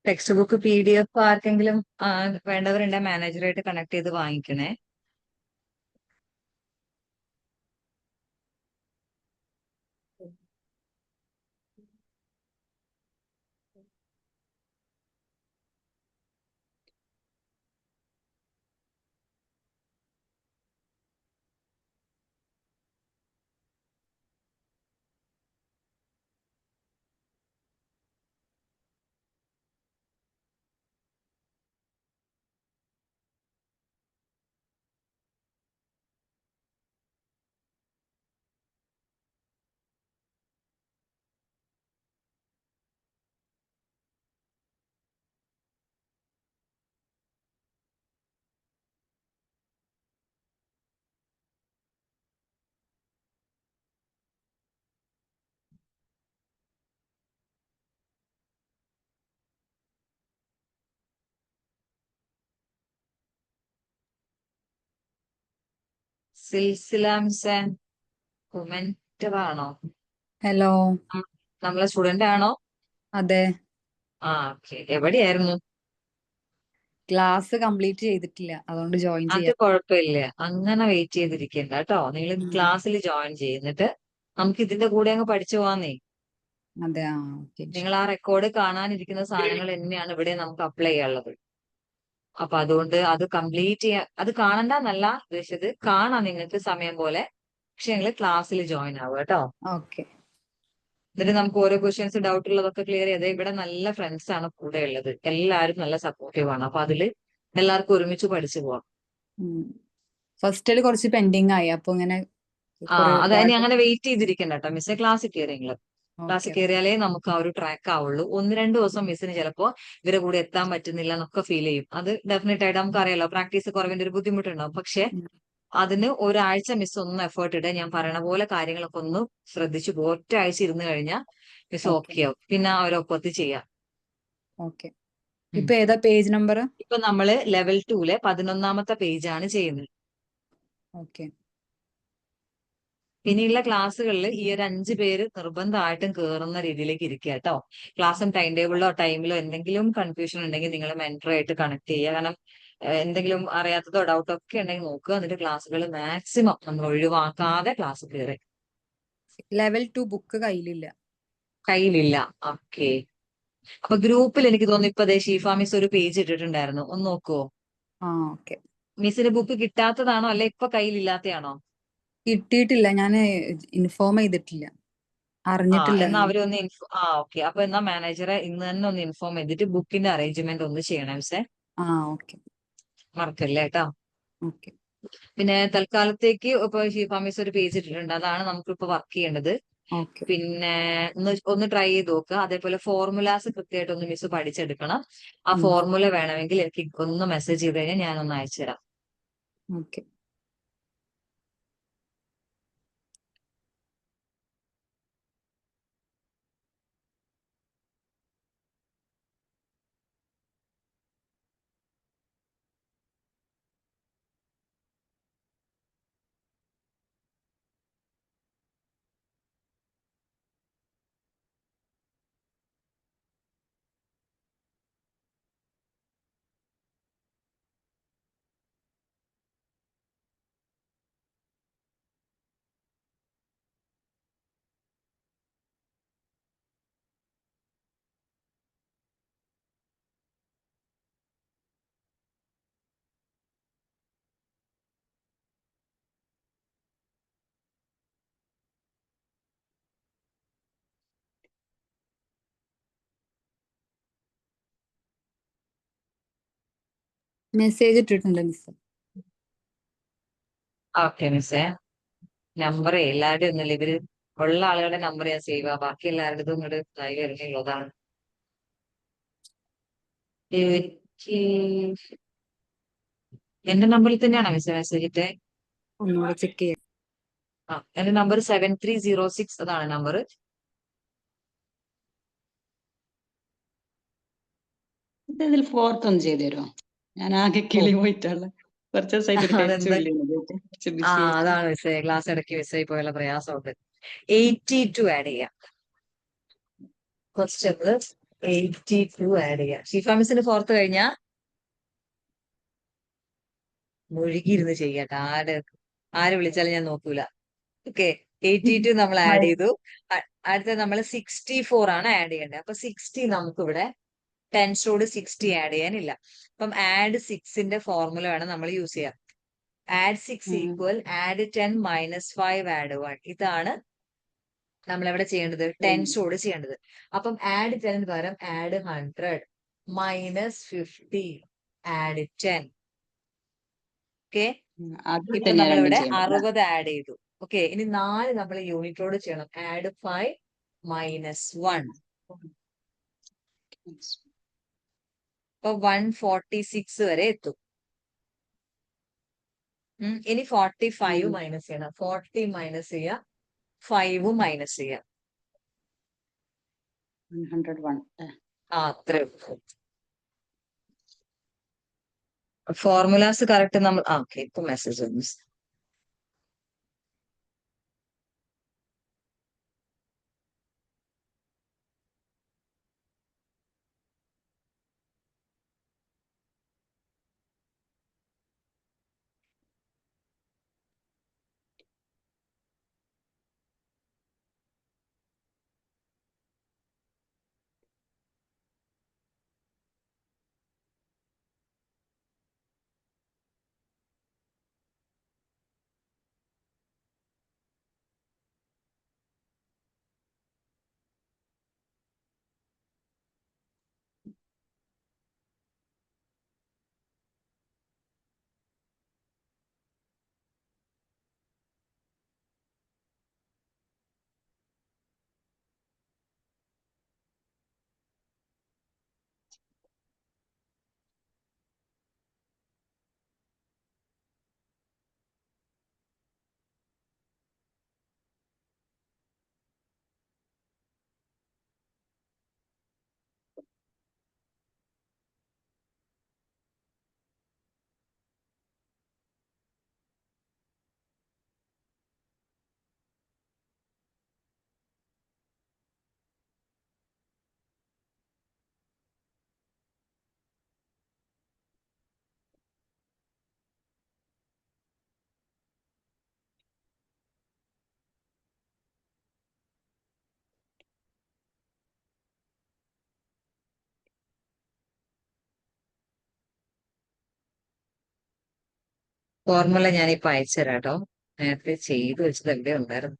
Speaker 1: Text book PDF ആർക്കെങ്കിലും വേണ്ടവരുണ്ടെ മാനേജറായിട്ട് കണക്ട് ചെയ്ത് വാങ്ങിക്കണേ. സിൽസിലാംസെ കുമെന്റർ ആണോ?
Speaker 7: ഹലോ,
Speaker 1: നമ്മളെ സ്റ്റുഡന്റ് ആണോ?
Speaker 7: അതെ.
Speaker 1: ഓക്കെ. എവിടെയായിരുന്നു?
Speaker 7: ക്ലാസ് കംപ്ലീറ്റ് ചെയ്തിട്ടില്ല, അതുകൊണ്ട് ജോയിൻ
Speaker 1: അത്
Speaker 7: ചെയ്യാം.
Speaker 1: കുഴപ്പമില്ല, അങ്ങനെ വെയിറ്റ് ചെയ്തിരിക്കണ്ട കേട്ടോ. നിങ്ങൾ ക്ലാസ്സിൽ ജോയിൻ ചെയ്യുന്നിട്ട് നമുക്ക് ഇതിന്റെ കൂടെ അങ്ങ് പഠിച്ചു പോവാന്നേ.
Speaker 7: അതെ, ഓക്കെ.
Speaker 1: നിങ്ങൾ ആ റെക്കോർഡ് കാണാനിരിക്കുന്ന സാധനങ്ങൾ തന്നെയാണ് ഇവിടെ നമുക്ക് അപ്ലൈ ചെയ്യാനുള്ളത്. അപ്പൊ അതുകൊണ്ട് അത് കംപ്ലീറ്റ് ചെയ്യാൻ, അത് കാണണ്ടെന്നല്ല ഉദ്ദേശിച്ചത്, കാണാം നിങ്ങൾക്ക് സമയം പോലെ. പക്ഷെ നിങ്ങൾ ക്ലാസ്സിൽ ജോയിൻ ആവുക കേട്ടോ.
Speaker 7: ഓക്കെ.
Speaker 1: എന്നിട്ട് നമുക്ക് ഓരോ ക്വസ്റ്റ്യൻസ് ഡൗട്ട് ഉള്ളതൊക്കെ ക്ലിയർ ചെയ്ത്, ഇവിടെ നല്ല ഫ്രണ്ട്സ് ആണ് കൂടെ ഉള്ളത്, എല്ലാവരും നല്ല സപ്പോർട്ടീവ് ആണ്. അപ്പൊ അതില് എല്ലാവർക്കും ഒരുമിച്ച് പഠിച്ചു പോവാം.
Speaker 7: ഫസ്റ്റില് കുറച്ച് പെൻഡിങ് ആയി, അപ്പൊ ഇങ്ങനെ
Speaker 1: അതായത് അങ്ങനെ വെയിറ്റ് ചെയ്തിരിക്കണ്ട കേട്ടോ. മിസ്സെ ക്ലാസ്സിൽ കയറി നിങ്ങള്. ക്ലാസ്സിൽ
Speaker 7: ഓക്കെ.
Speaker 1: കയറിയാലേ നമുക്ക് ആ ഒരു ട്രാക്ക് ആവുള്ളൂ. 1-2 ദിവസം മിസ്സിന് ചിലപ്പോ ഇവരെ കൂടെ എത്താൻ പറ്റുന്നില്ല എന്നൊക്കെ ഫീൽ ചെയ്യും. അത് ഡെഫിനറ്റ് ആയിട്ട് നമുക്ക് അറിയാലോ, പ്രാക്ടീസ് കുറവിന്റെ ഒരു ബുദ്ധിമുട്ടുണ്ടാവും. പക്ഷെ അതിന് ഒരാഴ്ച മിസ് ഒന്ന് എഫേർട്ട് ഇടുക, ഞാൻ പറയണ പോലെ കാര്യങ്ങളൊക്കെ ഒന്ന് ശ്രദ്ധിച്ചു പോകും. ഒറ്റ ആഴ്ച ഇരുന്ന് കഴിഞ്ഞാൽ മിസ് ഓക്കെ ആവും. പിന്നെ അവരൊപ്പത്ത് ചെയ്യാം.
Speaker 7: ഓക്കെ. ഇപ്പൊ ഏതാ പേജ് നമ്പർ?
Speaker 1: ഇപ്പൊ നമ്മള് ലെവൽ 2-ലെ 11ാമത്തെ പേജാണ് ചെയ്യുന്നത്.
Speaker 7: ഓക്കെ.
Speaker 1: ഇനിയുള്ള ക്ലാസ്സുകളിൽ ഈ ഒരു 5 പേര് നിർബന്ധമായിട്ടും കയറുന്ന രീതിയിലേക്ക് ഇരിക്കുക കേട്ടോ. ക്ലാസ്സും ടൈം ടേബിളിലോ ടൈമിലോ എന്തെങ്കിലും കൺഫ്യൂഷൻ ഉണ്ടെങ്കിൽ നിങ്ങൾ മെന്ററായിട്ട് കണക്ട് ചെയ്യുക. കാരണം എന്തെങ്കിലും അറിയാത്തതോ ഡൗട്ടോ ഒക്കെ ഉണ്ടെങ്കിൽ നോക്കുക. എന്നിട്ട് ക്ലാസ്സുകൾ മാക്സിമം നമ്മൾ ഒഴിവാക്കാതെ ക്ലാസ് കയറി.
Speaker 7: ലെവൽ 2 ബുക്ക് കയ്യിലില്ല.
Speaker 1: കയ്യിലില്ല. ഓക്കെ. അപ്പൊ ഗ്രൂപ്പിൽ എനിക്ക് തോന്നുന്നു ഇപ്പൊ ഷീഫ മിസ് ഒരു പേജ് ഇട്ടിട്ടുണ്ടായിരുന്നു, ഒന്ന് നോക്കുവോ?
Speaker 7: ഓക്കെ.
Speaker 1: മിസ്സിന് ബുക്ക് കിട്ടാത്തതാണോ അല്ലെ ഇപ്പൊ കയ്യിലില്ലാത്തയാണോ?
Speaker 7: കിട്ടിയിട്ടില്ല, ഞാൻ ഇൻഫോം ചെയ്തിട്ടില്ല, അറിഞ്ഞിട്ടില്ല.
Speaker 1: എന്നാ അവരൊന്ന് ഓക്കെ. അപ്പൊ എന്നാ മാനേജറെ ഇന്ന് തന്നെ ഒന്ന് ഇൻഫോം ചെയ്തിട്ട് ബുക്കിന്റെ അറേഞ്ച്മെന്റ് ഒന്ന് ചെയ്യണം മിസ്സേ.
Speaker 7: ഓക്കെ.
Speaker 1: മറക്കല്ലേ കേട്ടോ.
Speaker 7: ഓക്കെ.
Speaker 1: പിന്നെ തൽക്കാലത്തേക്ക് ഇപ്പൊ ഷീഫ മിസ് ഒരു പേജ് ഇട്ടിട്ടുണ്ട്, അതാണ് നമുക്കിപ്പോ വർക്ക് ചെയ്യേണ്ടത്.
Speaker 7: ഓക്കെ.
Speaker 1: പിന്നെ ഒന്ന് ട്രൈ ചെയ്ത് നോക്കുക. അതേപോലെ ഫോർമുലാസ് കൃത്യമായിട്ട് ഒന്ന് മിസ് പഠിച്ചെടുക്കണം. ആ ഫോർമുല വേണമെങ്കിൽ എനിക്ക് ഒന്ന് മെസ്സേജ് ചെയ്ത് കഴിഞ്ഞാൽ ഞാനൊന്ന് അയച്ചു തരാം.
Speaker 7: ഓക്കെ. മെസ്സേജ് ഇട്ടിട്ടുണ്ട് മിസ്.
Speaker 1: ഓക്കെ മിസ്സേ. നമ്പർ എല്ലാവരുടെയും ഒന്നുമില്ല, ഇവര് ഉള്ള ആളുകളുടെ നമ്പർ ഞാൻ സേവ് ആ, ബാക്കി എല്ലാവരുടേതും ഇങ്ങോട്ട് ഇതായി വരുന്നുള്ളൂ. അതാണ് എന്റെ നമ്പറിൽ തന്നെയാണോ മിസ്സേ മെസ്സേജ് ഇട്ടേ?
Speaker 7: ഒന്നുകൂടെ ചെക്ക് ചെയ്യാം.
Speaker 1: എന്റെ നമ്പർ 7306, അതാണ് നമ്പർ.
Speaker 6: ഇതിൽ 4th ഒന്ന് ചെയ്തു തരുമോ? ഞാൻ ആകെ കിളി പോയിട്ടുള്ള കുറച്ച് ദിവസമായിട്ട് ഒരു
Speaker 1: അതെന്താ?
Speaker 6: ടച്ചും ഇല്ല, കുറച്ച് ബിസി ആയിട്ട്.
Speaker 1: അതാണ് മിസ്സേ, ക്ലാസ് ഇടയ്ക്ക് മിസ്സായി പോയുള്ള പ്രയാസമുണ്ട്. 82 ആഡ് ചെയ്യാം. ക്വസ്റ്റ്യൻ 82 ആഡ് ചെയ്യാം. ഷീഫ മിസ്സിന് 4th കഴിഞ്ഞാ മുഴുകിയിരുന്ന് ചെയ്യട്ടെ. ആര് വിളിച്ചാലും ഞാൻ നോക്കൂല. ഓക്കെ, 82 നമ്മൾ ആഡ് ചെയ്തു. അടുത്ത നമ്മൾ 64 ആണ് ആഡ് ചെയ്യേണ്ടത്. അപ്പൊ 60 നമുക്ക് ഇവിടെ 10 60 ആഡ് ചെയ്യാനില്ല. അപ്പം ആഡ് 6ന്റെ ഫോർമുല വേണം നമ്മൾ യൂസ് ചെയ്യാം. Add 6 equal add 10 -5 add 1. ഇതാണ് നമ്മൾ എവിടെ ചെയ്യേണ്ടത്? 10 ചെയ്യേണ്ടത്. അപ്പം ആഡ് 10 പകരം ആഡ് 100 -50 ആഡ് 10. ഓക്കെ,
Speaker 6: അത്
Speaker 1: ഇപ്പൊ
Speaker 6: തന്നെയാ രണ്ടും
Speaker 1: നമ്മളിവിടെ
Speaker 6: ചെയ്യേണ്ടത്.
Speaker 1: 60 ആഡ് ചെയ്തു. ഓക്കെ, ഇനി 4 നമ്മൾ യൂണിറ്റോട് ചെയ്യണം. ആഡ് 5 -1. അപ്പൊ 146 വരെ എത്തും. ഇനി 45 മൈനസ് ചെയ്യണം. 40 മൈനസ് ചെയ്യുക, 5 മൈനസ് ചെയ്യുക.
Speaker 6: 101.
Speaker 1: അത്രേ ഉള്ളൂ. ഫോർമുലാസ് കറക്റ്റ് നമ്മൾ ഓക്കെ, ഇപ്പൊ മെസ്സേജ് വന്നു. ഫോർമുല ഞാനിപ്പോ അയച്ചുതരാം കേട്ടോ. നേരത്തെ ചെയ്തു വെച്ചത് എവിടെ ഉണ്ടായിരുന്നു?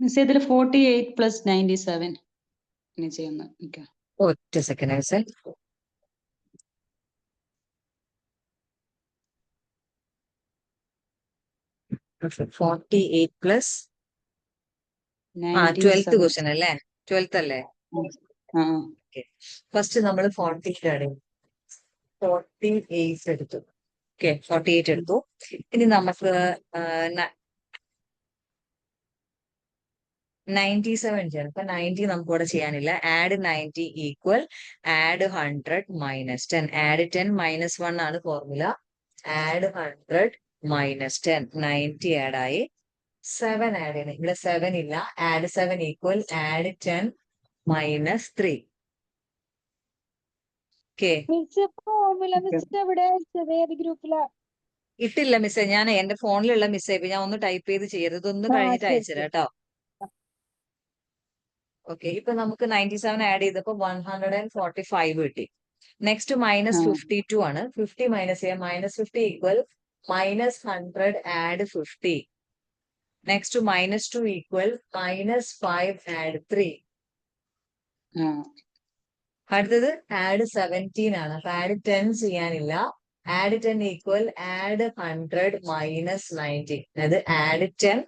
Speaker 6: മിസ് ഇതിൽ 48+97 ഇനി ചെയ്യുന്നു. Okay.
Speaker 1: ഒറ്റ സെക്കൻഡ് മിസ്സേ. (48+) 12th
Speaker 6: 97.
Speaker 1: ക്വസ്റ്റ്യൻ അല്ലേ? 12th അല്ലേ?
Speaker 6: ആ
Speaker 1: ഫസ്റ്റ് നമ്മൾ 48 എടുത്തു. ഓക്കെ, 48 എടുത്തു. ഇനി നമുക്ക് 97 ചെയ്യണം. അപ്പൊ 90 നമുക്ക് ഇവിടെ ചെയ്യാനില്ല. Add 90 equal add 100 -10. ആഡ് 10 -1 ആണ് ഫോർമുല. ആഡ് 100 -10. 90 ആഡ് ആയി. 7 ആഡ് ചെയ്യണം. ഇവിടെ 7 ഇല്ല. Add 7 equal add 10 -3. ഓക്കെ, ഇട്ടില്ല മിസ്സേ. ഞാൻ എന്റെ ഫോണിലുള്ള മിസ്സേ, ഞാൻ ഒന്ന് ടൈപ്പ് ചെയ്ത് ചെയ്യരുത്. ഇതൊന്ന് കഴിഞ്ഞിട്ട് അയച്ചുതരാം കേട്ടോ. ഓക്കെ, ഇപ്പൊ നമുക്ക് 97 ആഡ് ചെയ്തപ്പോ 145 കിട്ടി. നെക്സ്റ്റ് -52 ആണ്. 50 മൈനസ് ചെയ്യാം. -50 equal -100 add 50. Next -2 equal -5 add 3. അടുത്തത് ആഡ് 17 ആണ്. അപ്പൊ ആഡ് 10 ചെയ്യാനില്ല. Add 10 equal add 100 -90. അതായത് ആഡ് 10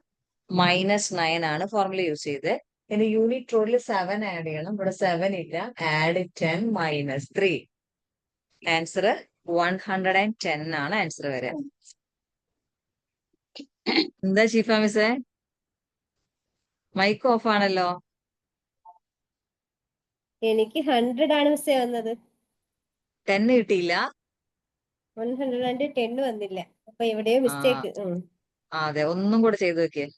Speaker 1: -9 ആണ് ഫോർമുല യൂസ് ചെയ്ത്. ഇനി യൂണിറ്റ് റോഡിൽ 7 ആഡ് ചെയ്യണം. ഇവിടെ 7 ഇല്ല. ആഡ് 10 -3. ആൻസർ 110 ആണ് ആൻസർ വരിക. എന്താ ഷീഫ മിസ്സേ? മൈക്ക് ഓഫ് ആണല്ലോ.
Speaker 5: എനിക്ക് 100 ആണ് മിസ്സേ വന്നത്.
Speaker 1: 10 കിട്ടിയില്ല.
Speaker 5: 110 വന്നില്ല. അപ്പൊ എവിടെയോ മിസ്റ്റേക്ക്.
Speaker 1: അതെ, ഒന്നും കൂടെ ചെയ്തു നോക്കിയേ.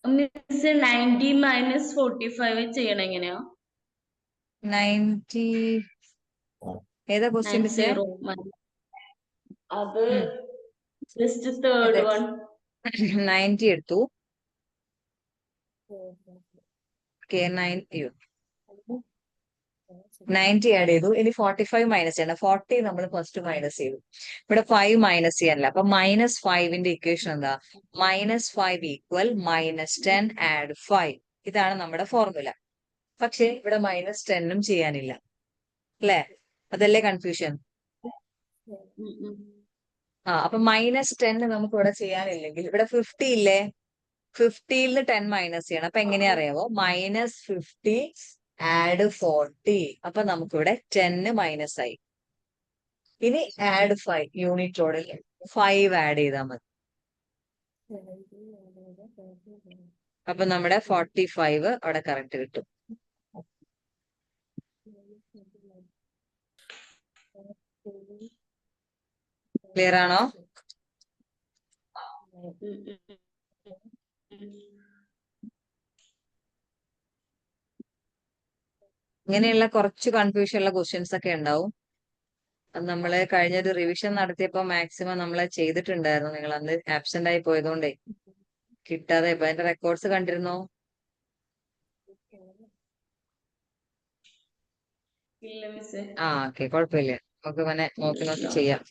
Speaker 4: മിസ് 90 -45 ചെയ്യണം എങ്ങനെയാ?
Speaker 1: 90 ഏതാ ക്വസ്റ്റ്യൻ മിസ്സേ?
Speaker 4: 90 അത് ജസ്റ്റ് തേർഡ് വൺ.
Speaker 1: 90 എടുത്തു. ഓക്കെ, 90 ആഡ് ചെയ്തു. ഇനി 45 മൈനസ് ചെയ്യണം. 40 നമ്മൾ ഫസ്റ്റ് മൈനസ് ചെയ്തു. ഇവിടെ 5 മൈനസ് ചെയ്യാനില്ല. അപ്പൊ -5ന്റെ ഇക്വേഷൻ എന്താ? -5 ഈക്വൽ -10 ആഡ് 5. ഇതാണ് നമ്മുടെ ഫോർമുല. പക്ഷെ ഇവിടെ -10ഉം ചെയ്യാനില്ല അല്ലേ? അതല്ലേ കൺഫ്യൂഷൻ? അപ്പൊ -10 നമുക്ക് ഇവിടെ ചെയ്യാനില്ലെങ്കിൽ ഇവിടെ 50 ഇല്ലേ? 50ൽ നിന്ന് 10 മൈനസ് ചെയ്യണം. അപ്പൊ എങ്ങനെയാ അറിയാവോ? -50 ആഡ് 40. അപ്പൊ നമുക്കിവിടെ 10 മൈനസ് ആയി. ഇനി ആഡ് 5 യൂണിറ്റ് റോഡിൽ 5 ആഡ് ചെയ്താൽ മതി. അപ്പൊ നമ്മുടെ 45 അവിടെ കറക്റ്റ് കിട്ടും. ക്ലിയർ ആണോ? ഇങ്ങനെയുള്ള കുറച്ച് കൺഫ്യൂഷൻ ഉള്ള ക്വസ്റ്റ്യൻസ് ഒക്കെ ഉണ്ടാവും. അത് നമ്മള് കഴിഞ്ഞൊരു റിവിഷൻ നടത്തിയപ്പോ മാക്സിമം നമ്മൾ ചെയ്തിട്ടുണ്ടായിരുന്നു. നിങ്ങൾ അന്ന് ആബ്സെന്റ് ആയി പോയതുകൊണ്ടേ കിട്ടാതെ ഇപ്പൊ അതിന്റെ റെക്കോർഡ്സ് കണ്ടിരുന്നോ?
Speaker 4: ഇല്ല മിസ്സേ.
Speaker 1: ഓക്കെ, കുഴപ്പമില്ല. നമുക്ക് പിന്നെ നോക്കി നോക്കി ചെയ്യാം.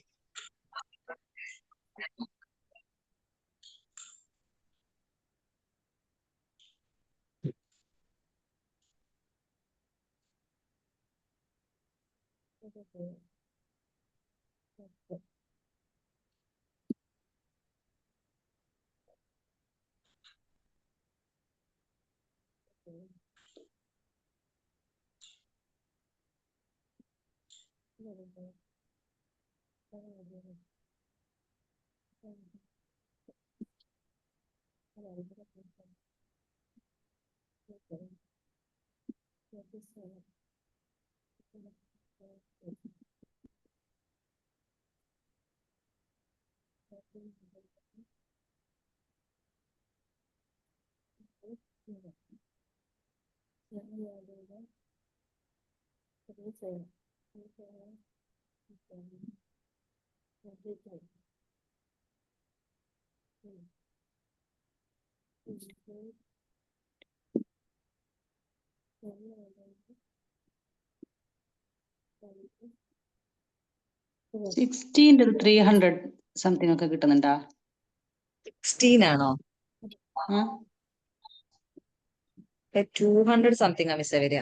Speaker 6: 16 300 സംതിങ് ഒക്കെ കിട്ടുന്നുണ്ടാ?
Speaker 1: 16 ആണോ?
Speaker 6: ആ
Speaker 1: 200 സംതിങ് ആ മിസ്സേ വരിക.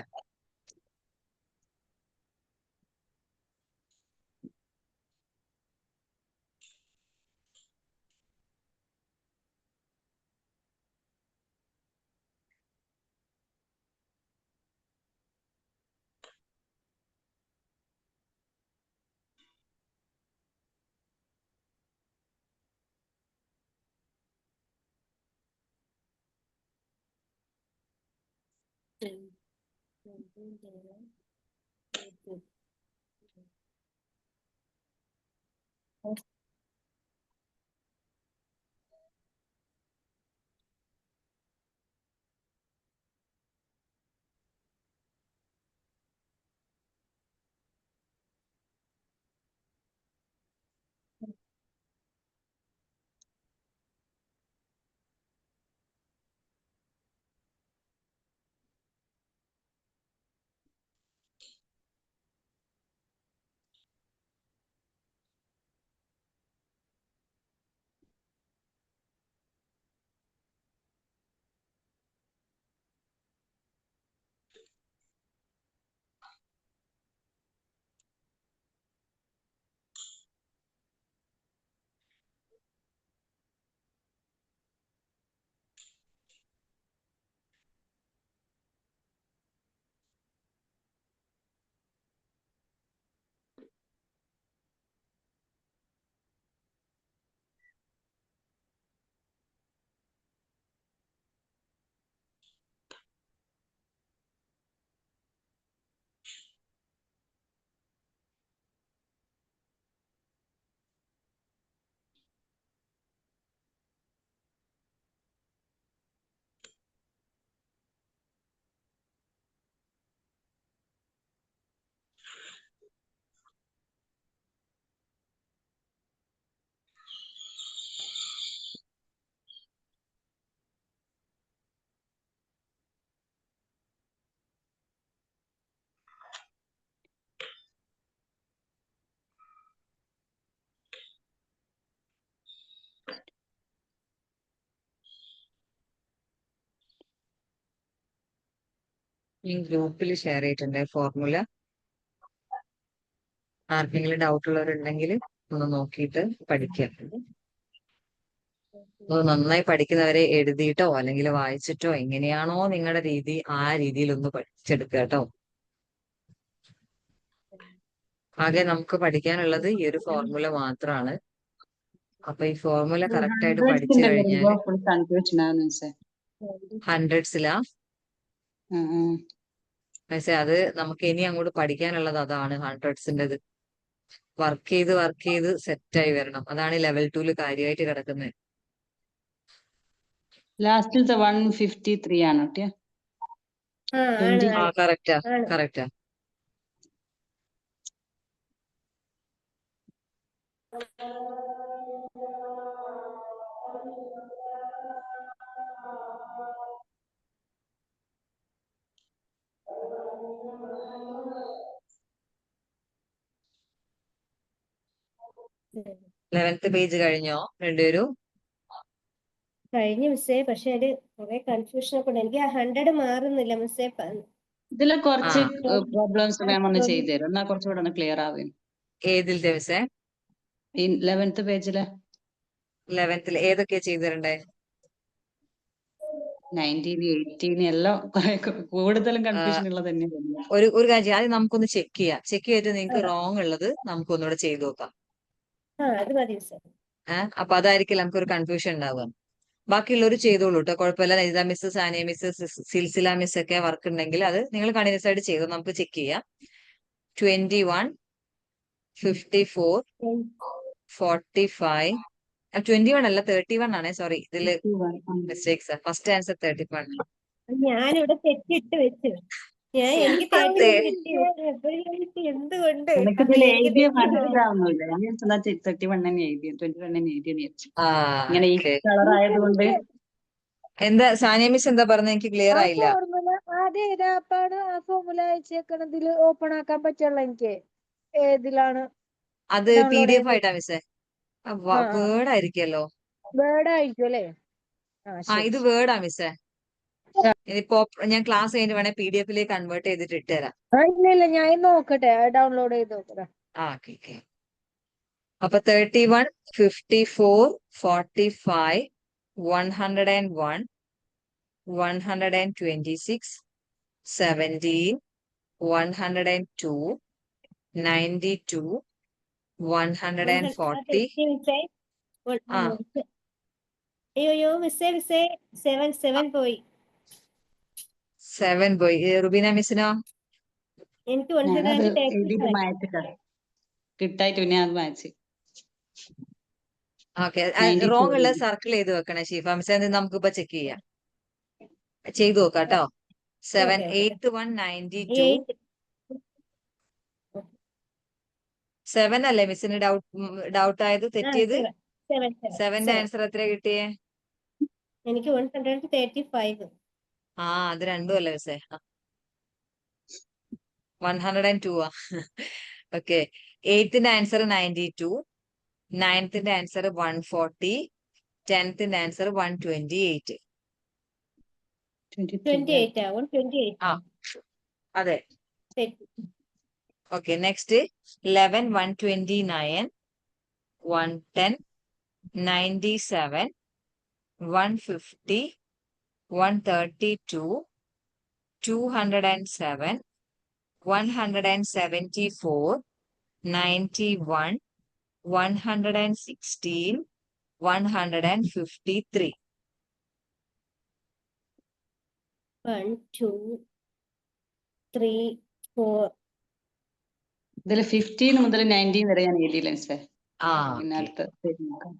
Speaker 1: ഈ ഗ്രൂപ്പിൽ ഷെയർ ചെയ്തിട്ടുണ്ട് ഫോർമുല. ആർക്കെങ്കിലും ഡൗട്ട് ഉള്ളവരുണ്ടെങ്കിൽ ഒന്ന് നോക്കിയിട്ട് പഠിക്കുക. അത് നന്നായി പഠിക്കുന്നവരെ എഴുതിയിട്ടോ അല്ലെങ്കിൽ വായിച്ചിട്ടോ എങ്ങനെയാണോ നിങ്ങളുടെ രീതി ആ രീതിയിൽ ഒന്ന് പഠിച്ചെടുക്കുക കേട്ടോ. ആകെ നമുക്ക് പഠിക്കാനുള്ളത് ഈ ഒരു ഫോർമുല മാത്രമാണ്. അപ്പൊ ഈ ഫോർമുല കറക്റ്റ് ആയിട്ട് പഠിച്ചു കഴിഞ്ഞാൽ
Speaker 6: ഫുൾ കൺഫ്യൂഷൻ ആവുന്നു മിസ്സേ.
Speaker 1: ഹൺഡ്രഡ്സിലാ.
Speaker 6: ആ, ആ.
Speaker 1: പക്ഷെ അത് നമുക്ക് ഇനി അങ്ങോട്ട് പഠിക്കാനുള്ളത് അതാണ് ഹൺഡ്രഡ്സിൻ്റെത്. വർക്ക് ചെയ്ത് സെറ്റായി വരണം. അതാണ് ലെവൽ 2 കാര്യമായിട്ട് കിടക്കുന്നത്.
Speaker 6: ലാസ്റ്റിലത്തെ 153 ആണ് കേട്ടിയ.
Speaker 5: ആ ആണ്
Speaker 6: 20.
Speaker 1: ആ കറക്റ്റാ
Speaker 5: ആണ്.
Speaker 1: കറക്റ്റാ.
Speaker 5: ഉം.
Speaker 1: 11th പേജ് കഴിഞ്ഞോ രണ്ടുപേരും?
Speaker 5: കഴിഞ്ഞു മിസ്സേ, പക്ഷെ അത് കുറെ കൺഫ്യൂഷൻ ഒക്കെ ഉണ്ട്. എനിക്ക് ആ 100 മാറുന്നില്ല മിസ്സേ.
Speaker 6: ഇതിലെ കുറച്ച്
Speaker 1: ആ
Speaker 6: പ്രോബ്ലംസ് മാം ഒന്ന് ചെയ്തു തരും, എന്നാ കുറച്ചുകൂടെ ഒന്ന് ക്ലിയർ ആവും.
Speaker 1: ഏതിലത്തെ മിസ്സേ?
Speaker 6: ഈ 11th പേജില്
Speaker 1: 11th ഏതൊക്കെയാ ചെയ്തു തരണ്ടേ?
Speaker 6: 19 18 എല്ലാം കൂടുതലും കൺഫ്യൂഷൻ ഉള്ളത് തന്നെയാണ്.
Speaker 1: ഒരു കാര്യം ആദ്യം നമുക്കൊന്ന് ചെക്ക് ചെയ്യാം. ചെക്ക് ചെയ്തിട്ട് നിങ്ങൾക്ക് റോങ് ഉള്ളത് നമുക്ക് ഒന്നുകൂടെ ചെയ്തു നോക്കാം.
Speaker 5: അത് മതി മിസ്സേ.
Speaker 1: അപ്പൊ അതായിരിക്കില്ല നമുക്കൊരു കൺഫ്യൂഷൻ ഉണ്ടാവുക. ബാക്കിയുള്ളവർ ചെയ്തോളൂ കേട്ടോ, കുഴപ്പമില്ല. Naitha miss, Saniya miss, Silsila miss ഒക്കെ വർക്ക് ഉണ്ടെങ്കിൽ അത് നിങ്ങൾ കണ്ടിന്യൂസ് ആയിട്ട് ചെയ്തോ, നമുക്ക് ചെക്ക് ചെയ്യാം. 21 54 45 21 അല്ല 31 ആണേ, സോറി ഇതില് മിസ്റ്റേക്സ്. First answer 31.
Speaker 5: ഞാനിവിടെ തെറ്റിട്ട് വെച്ചു. എനിക്ക്
Speaker 1: ആ,
Speaker 5: 31 കിട്ടി. എപ്പോഴും കിട്ടി എന്തുകൊണ്ട്?
Speaker 6: എനിക്ക്
Speaker 5: അപ്പൊ
Speaker 6: ഇതിൽ
Speaker 5: എനിക്ക്
Speaker 6: എഴുതിയ
Speaker 5: തെറ്റിപ്പോയി.
Speaker 6: മനസ്സിലാവുന്നില്ല. ഞാൻ എന്താ 31 തന്നെ എഴുതി, 21 തന്നെ എഴുതി വിചാരിച്ചു.
Speaker 1: ആ
Speaker 6: ഇങ്ങനെ ഈ
Speaker 1: ഓക്കെ.
Speaker 6: കളർ ആയതുകൊണ്ട്
Speaker 1: എന്താ സാനിയ മിസ് എന്താ പറഞ്ഞ എനിക്ക് ക്ലിയർ
Speaker 8: ആ
Speaker 1: ആയില്ല.
Speaker 8: ഫോർമുല ആദ്യം ഏത് ആപ്പാണ് ആ ഫോർമുല അയച്ചേക്കണതിൽ ഓപ്പൺ ആക്കാൻ പറ്റുള്ള എനിക്ക് ഏതിലാണ്
Speaker 1: അത്
Speaker 8: ഡൗൺലോഡ്
Speaker 1: PDF
Speaker 8: ചെയ്യുന്നത്?
Speaker 1: ആയിട്ടാ മിസ്സേ.
Speaker 8: ആ
Speaker 1: വേർഡ് ആയിരിക്കുമല്ലോ.
Speaker 8: വേർഡ് ആയിരിക്കും അല്ലേ?
Speaker 1: ആ
Speaker 8: ശരി
Speaker 1: ഇത്
Speaker 8: ശരി.
Speaker 1: വേർഡാ മിസ്സേ. ഇനിയിപ്പോ ഞാൻ ക്ലാസ് കഴിഞ്ഞ് വേണേ PDF-ലേക്ക് കൺവേർട്ട് ചെയ്തിട്ട് ഇട്ടുതരാം.
Speaker 8: ഇല്ല ഞാൻ ഇത് നോക്കട്ടെ, ഡൗൺലോഡ് ചെയ്ത് നോക്കട്ടെ.
Speaker 1: ആ ഓക്കെ ഓക്കെ. അപ്പൊ 31, 54, 45, 101, 126, 17, 102, 92, 140. ആ
Speaker 5: അയ്യോ മിസ്സേ 7 പോയി.
Speaker 1: 7 പോയി. റുബീന മിസ്സിനോ?
Speaker 5: എനിക്ക്
Speaker 6: ഞാനത് എഴുതിയിട്ട്
Speaker 5: 135.
Speaker 6: മായച്ചിട്ടാണ് കിട്ടായിട്ട്, പിന്നെ അത് മായച്ച്
Speaker 1: ഓക്കെ.
Speaker 6: 92
Speaker 1: റോങ് ഉള്ള
Speaker 6: എഴുതി.
Speaker 1: സർക്കിൾ ചെയ്ത് വെക്കണേ ഷീഫ മിസ്സേ. അത് നമുക്കിപ്പോ ചെക്ക് ചെയ്യാം. ചെയ്തു നോക്കാം കേട്ടോ. 7,
Speaker 5: ഓക്കെ
Speaker 1: 8, 1, 92.
Speaker 5: 8.
Speaker 1: 7 അല്ലേ മിസ്സിന് ഡൗട്ട് ആയത്, തെറ്റിയത്?
Speaker 5: 7.
Speaker 1: 7ന്റെ ആൻസർ എത്ര കിട്ടിയേ?
Speaker 5: എനിക്ക് 135.
Speaker 1: ആ അത് രണ്ടും അല്ലേ മിസ്സേ. 102 ആ. ഓക്കെ. 8ന്റെ ആൻസർ 92, 9ന്റെ ആൻസർ 140, 10ന്റെ ആൻസർ 128.
Speaker 5: 28 128.
Speaker 1: ആ അതെ.
Speaker 5: തെറ്റി.
Speaker 1: ഓക്കെ. നെക്സ്റ്റ് 11, 129, 110, 97, 150, 132, 207, 174, 91, 116, 153.
Speaker 5: 1 2 3 4.
Speaker 6: ഇതിൽ 15 മുതൽ 19 വരെ ഞാൻ എഴുതിയില്ല മിസ്സേ.
Speaker 1: ആ
Speaker 6: പിന്നെ
Speaker 1: ഓക്കെ.
Speaker 6: അടുത്ത പേജ് നോക്കാം.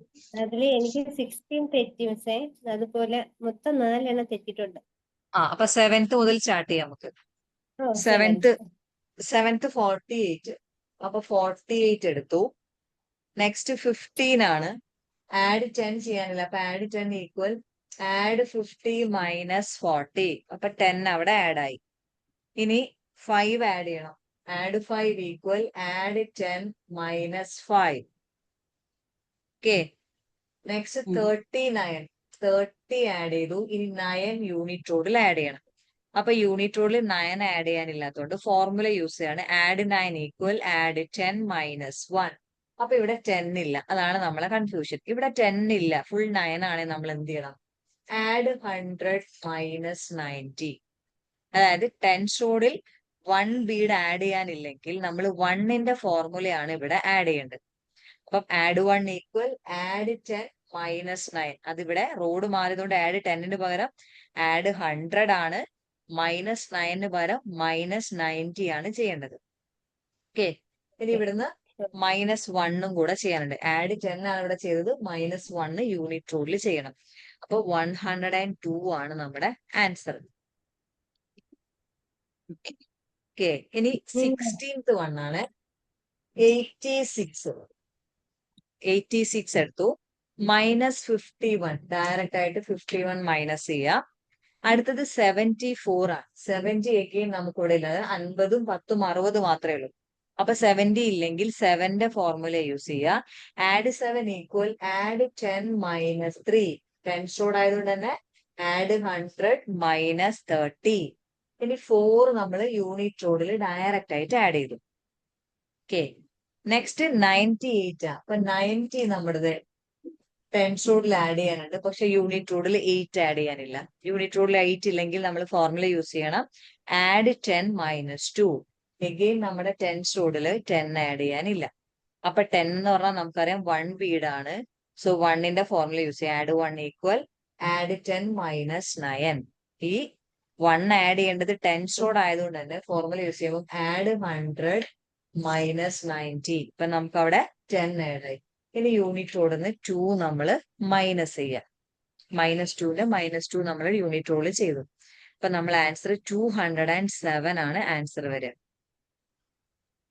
Speaker 5: അതില് എനിക്ക് 16 തെറ്റി മിസ്സേ. അതുപോലെ മൊത്തം 4 എണ്ണം തെറ്റിയിട്ടുണ്ട്.
Speaker 1: ആ അപ്പൊ 7th മുതൽ സ്റ്റാർട്ട് ചെയ്യാം നമുക്ക്.
Speaker 5: 7.
Speaker 1: 7th 48. അപ്പൊ 48 എടുത്തു. നെക്സ്റ്റ് 15 ആണ്. ആഡ് 10 ചെയ്യാനില്ല. അപ്പൊ ആഡ് 10 ഈക്വൽ ആഡ് 50 മൈനസ് 40. അപ്പൊ 10 അവിടെ ആഡ് ആയി. ഇനി 5 ആഡ് ചെയ്യണം. Add 5 equal add 10 minus 5. Okay. Next 39. 30 add ചെയ്തു. ഇനി 9 യൂണിറ്റ് റോഡിൽ ആഡ് ചെയ്യണം. അപ്പൊ യൂണിറ്റ് റോഡിൽ 9 ആഡ് ചെയ്യാനില്ലാത്തതുകൊണ്ട് ഫോർമുല യൂസ് ചെയ്യാണ്. Add 9 equal add 10 minus 1. അപ്പൊ ഇവിടെ 10 ഇല്ല. അതാണ് നമ്മളെ കൺഫ്യൂഷൻ. ഇവിടെ 10 ഇല്ല, ഫുൾ 9 ആണെങ്കിൽ നമ്മൾ എന്ത് ചെയ്യണം? Add 100 minus 90. അതായത് 10th റോഡിൽ 1 ബീഡ് ആഡ് ചെയ്യാനില്ലെങ്കിൽ നമ്മൾ 1ന്റെ ഫോർമുലയാണ് ഇവിടെ ആഡ് ചെയ്യേണ്ടത്. അപ്പം ആഡ് 1 ഈക്വൽ ആഡ് 10 മൈനസ് 9. അതിവിടെ റോഡ് മാറിയതുകൊണ്ട് ആഡ് 10ന് പകരം ആഡ് 100 ആണ്. മൈനസ് 9ന് പകരം മൈനസ് 90 ആണ് ചെയ്യേണ്ടത്. ഓക്കെ. ഇനി ഇവിടുന്ന് മൈനസ് 1ഉം കൂടെ ചെയ്യാനുണ്ട്. ആഡ് 10 ആണ് ഇവിടെ ചെയ്തത്. മൈനസ് 1 യൂണിറ്റ് റോഡിൽ ചെയ്യണം. അപ്പൊ 102 ആണ് നമ്മുടെ ആൻസർ. ഓക്കെ. ഇനി 16th 1 ആണ്. 86 എടുത്തു. മൈനസ് 51 ഡയറക്റ്റ് ആയിട്ട് 51 മൈനസ് ചെയ്യാം. അടുത്തത് 74 ആണ്. 70 again നമുക്ക് ഇവിടെ ഇല്ലാതെ 50ഉം 10ഉം 60 മാത്രമേ ഉള്ളൂ. അപ്പൊ 70 ഇല്ലെങ്കിൽ 7ന്റെ ഫോർമുല യൂസ് ചെയ്യുക. Add 7 equal add 10 minus 3. 10th road ആയതുകൊണ്ട് തന്നെ ആഡ് 100 മൈനസ് 30. ഇനി 4 നമ്മൾ യൂണിറ്റ് റോഡിൽ ഡയറക്റ്റ് ആയിട്ട് ആഡ് ചെയ്തു. ഓക്കെ. നെക്സ്റ്റ് 98 ആ. അപ്പൊ 90 നമ്മുടേത് 10th റോഡിൽ ആഡ് ചെയ്യാനുണ്ട്. പക്ഷെ യൂണിറ്റ് റോഡിൽ 8 ആഡ് ചെയ്യാനില്ല. യൂണിറ്റ് റോഡിൽ 8 ഇല്ലെങ്കിൽ നമ്മൾ ഫോർമുല യൂസ് ചെയ്യണം. Add 10 minus 2. എഗെയിൻ നമ്മുടെ 10th റോഡിൽ 10 ആഡ് ചെയ്യാനില്ല. അപ്പൊ 10 എന്ന് പറഞ്ഞാൽ നമുക്കറിയാം 1 ബീഡാണ്. സോ 1ന്റെ ഫോർമുല യൂസ് ചെയ്യാം. Add 1 equal add 10 minus 9. ഈ 1 ആഡ് ചെയ്യേണ്ടത് 10th റോഡ് ആയതുകൊണ്ട് തന്നെ ഫോർമുല യൂസ് ചെയ്യുമ്പോൾ ആഡ് 100 മൈനസ് 90. ഇപ്പൊ നമുക്ക് അവിടെ 10 ആഡ് ആയി. ഇനി യൂണിറ്റ് റോഡിൽ നിന്ന് 2 നമ്മൾ മൈനസ് ചെയ്യാം. -2ന്റെ -2 നമ്മൾ യൂണിറ്റ് റോഡിൽ ചെയ്തു. അപ്പൊ നമ്മൾ ആൻസർ 207 ആണ് ആൻസർ വരിക.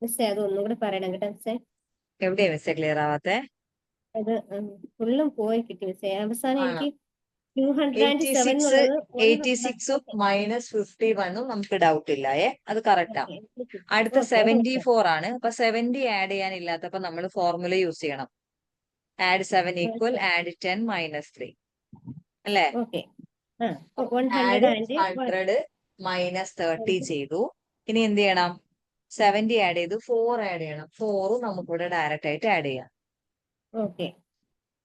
Speaker 5: മിസ്സേ അത് ഒന്നും കൂടെ പറയണം കേട്ടോ മിസ്സേ.
Speaker 1: എവിടെയാ മിസ്സേ ക്ലിയർ ആവാത്തെ?
Speaker 5: അത് ഫുള്ളും പോയി കിട്ടി മിസ്സേ. അവസാനം
Speaker 1: ആണോ?
Speaker 5: എനിക്ക് 207
Speaker 1: 86
Speaker 5: എന്നുള്ളത്
Speaker 1: 86ഉം -51ഉം നമുക്ക് ഡൗട്ട് ഇല്ലായേ, അത് കറക്റ്റാ. അടുത്ത
Speaker 5: ഓക്കെ
Speaker 1: 74 ആണ്. അപ്പൊ 70 ആഡ് ചെയ്യാനില്ലാത്തപ്പോ നമ്മൾ ഫോർമുല യൂസ് ചെയ്യണം. ആഡ് 7 ഈക്വൽ ആഡ് 10 -3 അല്ലേ?
Speaker 5: ഓക്കെ. ആ
Speaker 1: ആഡ്
Speaker 5: 100 ആൻഡ്
Speaker 1: 100 -30 ചെയ്തു. ഇനി എന്ത് ചെയ്യണം? 70 ആഡ് ചെയ്തു, 4 ആഡ് ചെയ്യണം. 4ഉം നമുക്കിവിടെ ഡയറക്റ്റ് ആയിട്ട് ആഡ് ചെയ്യാം.
Speaker 5: ഓക്കെ.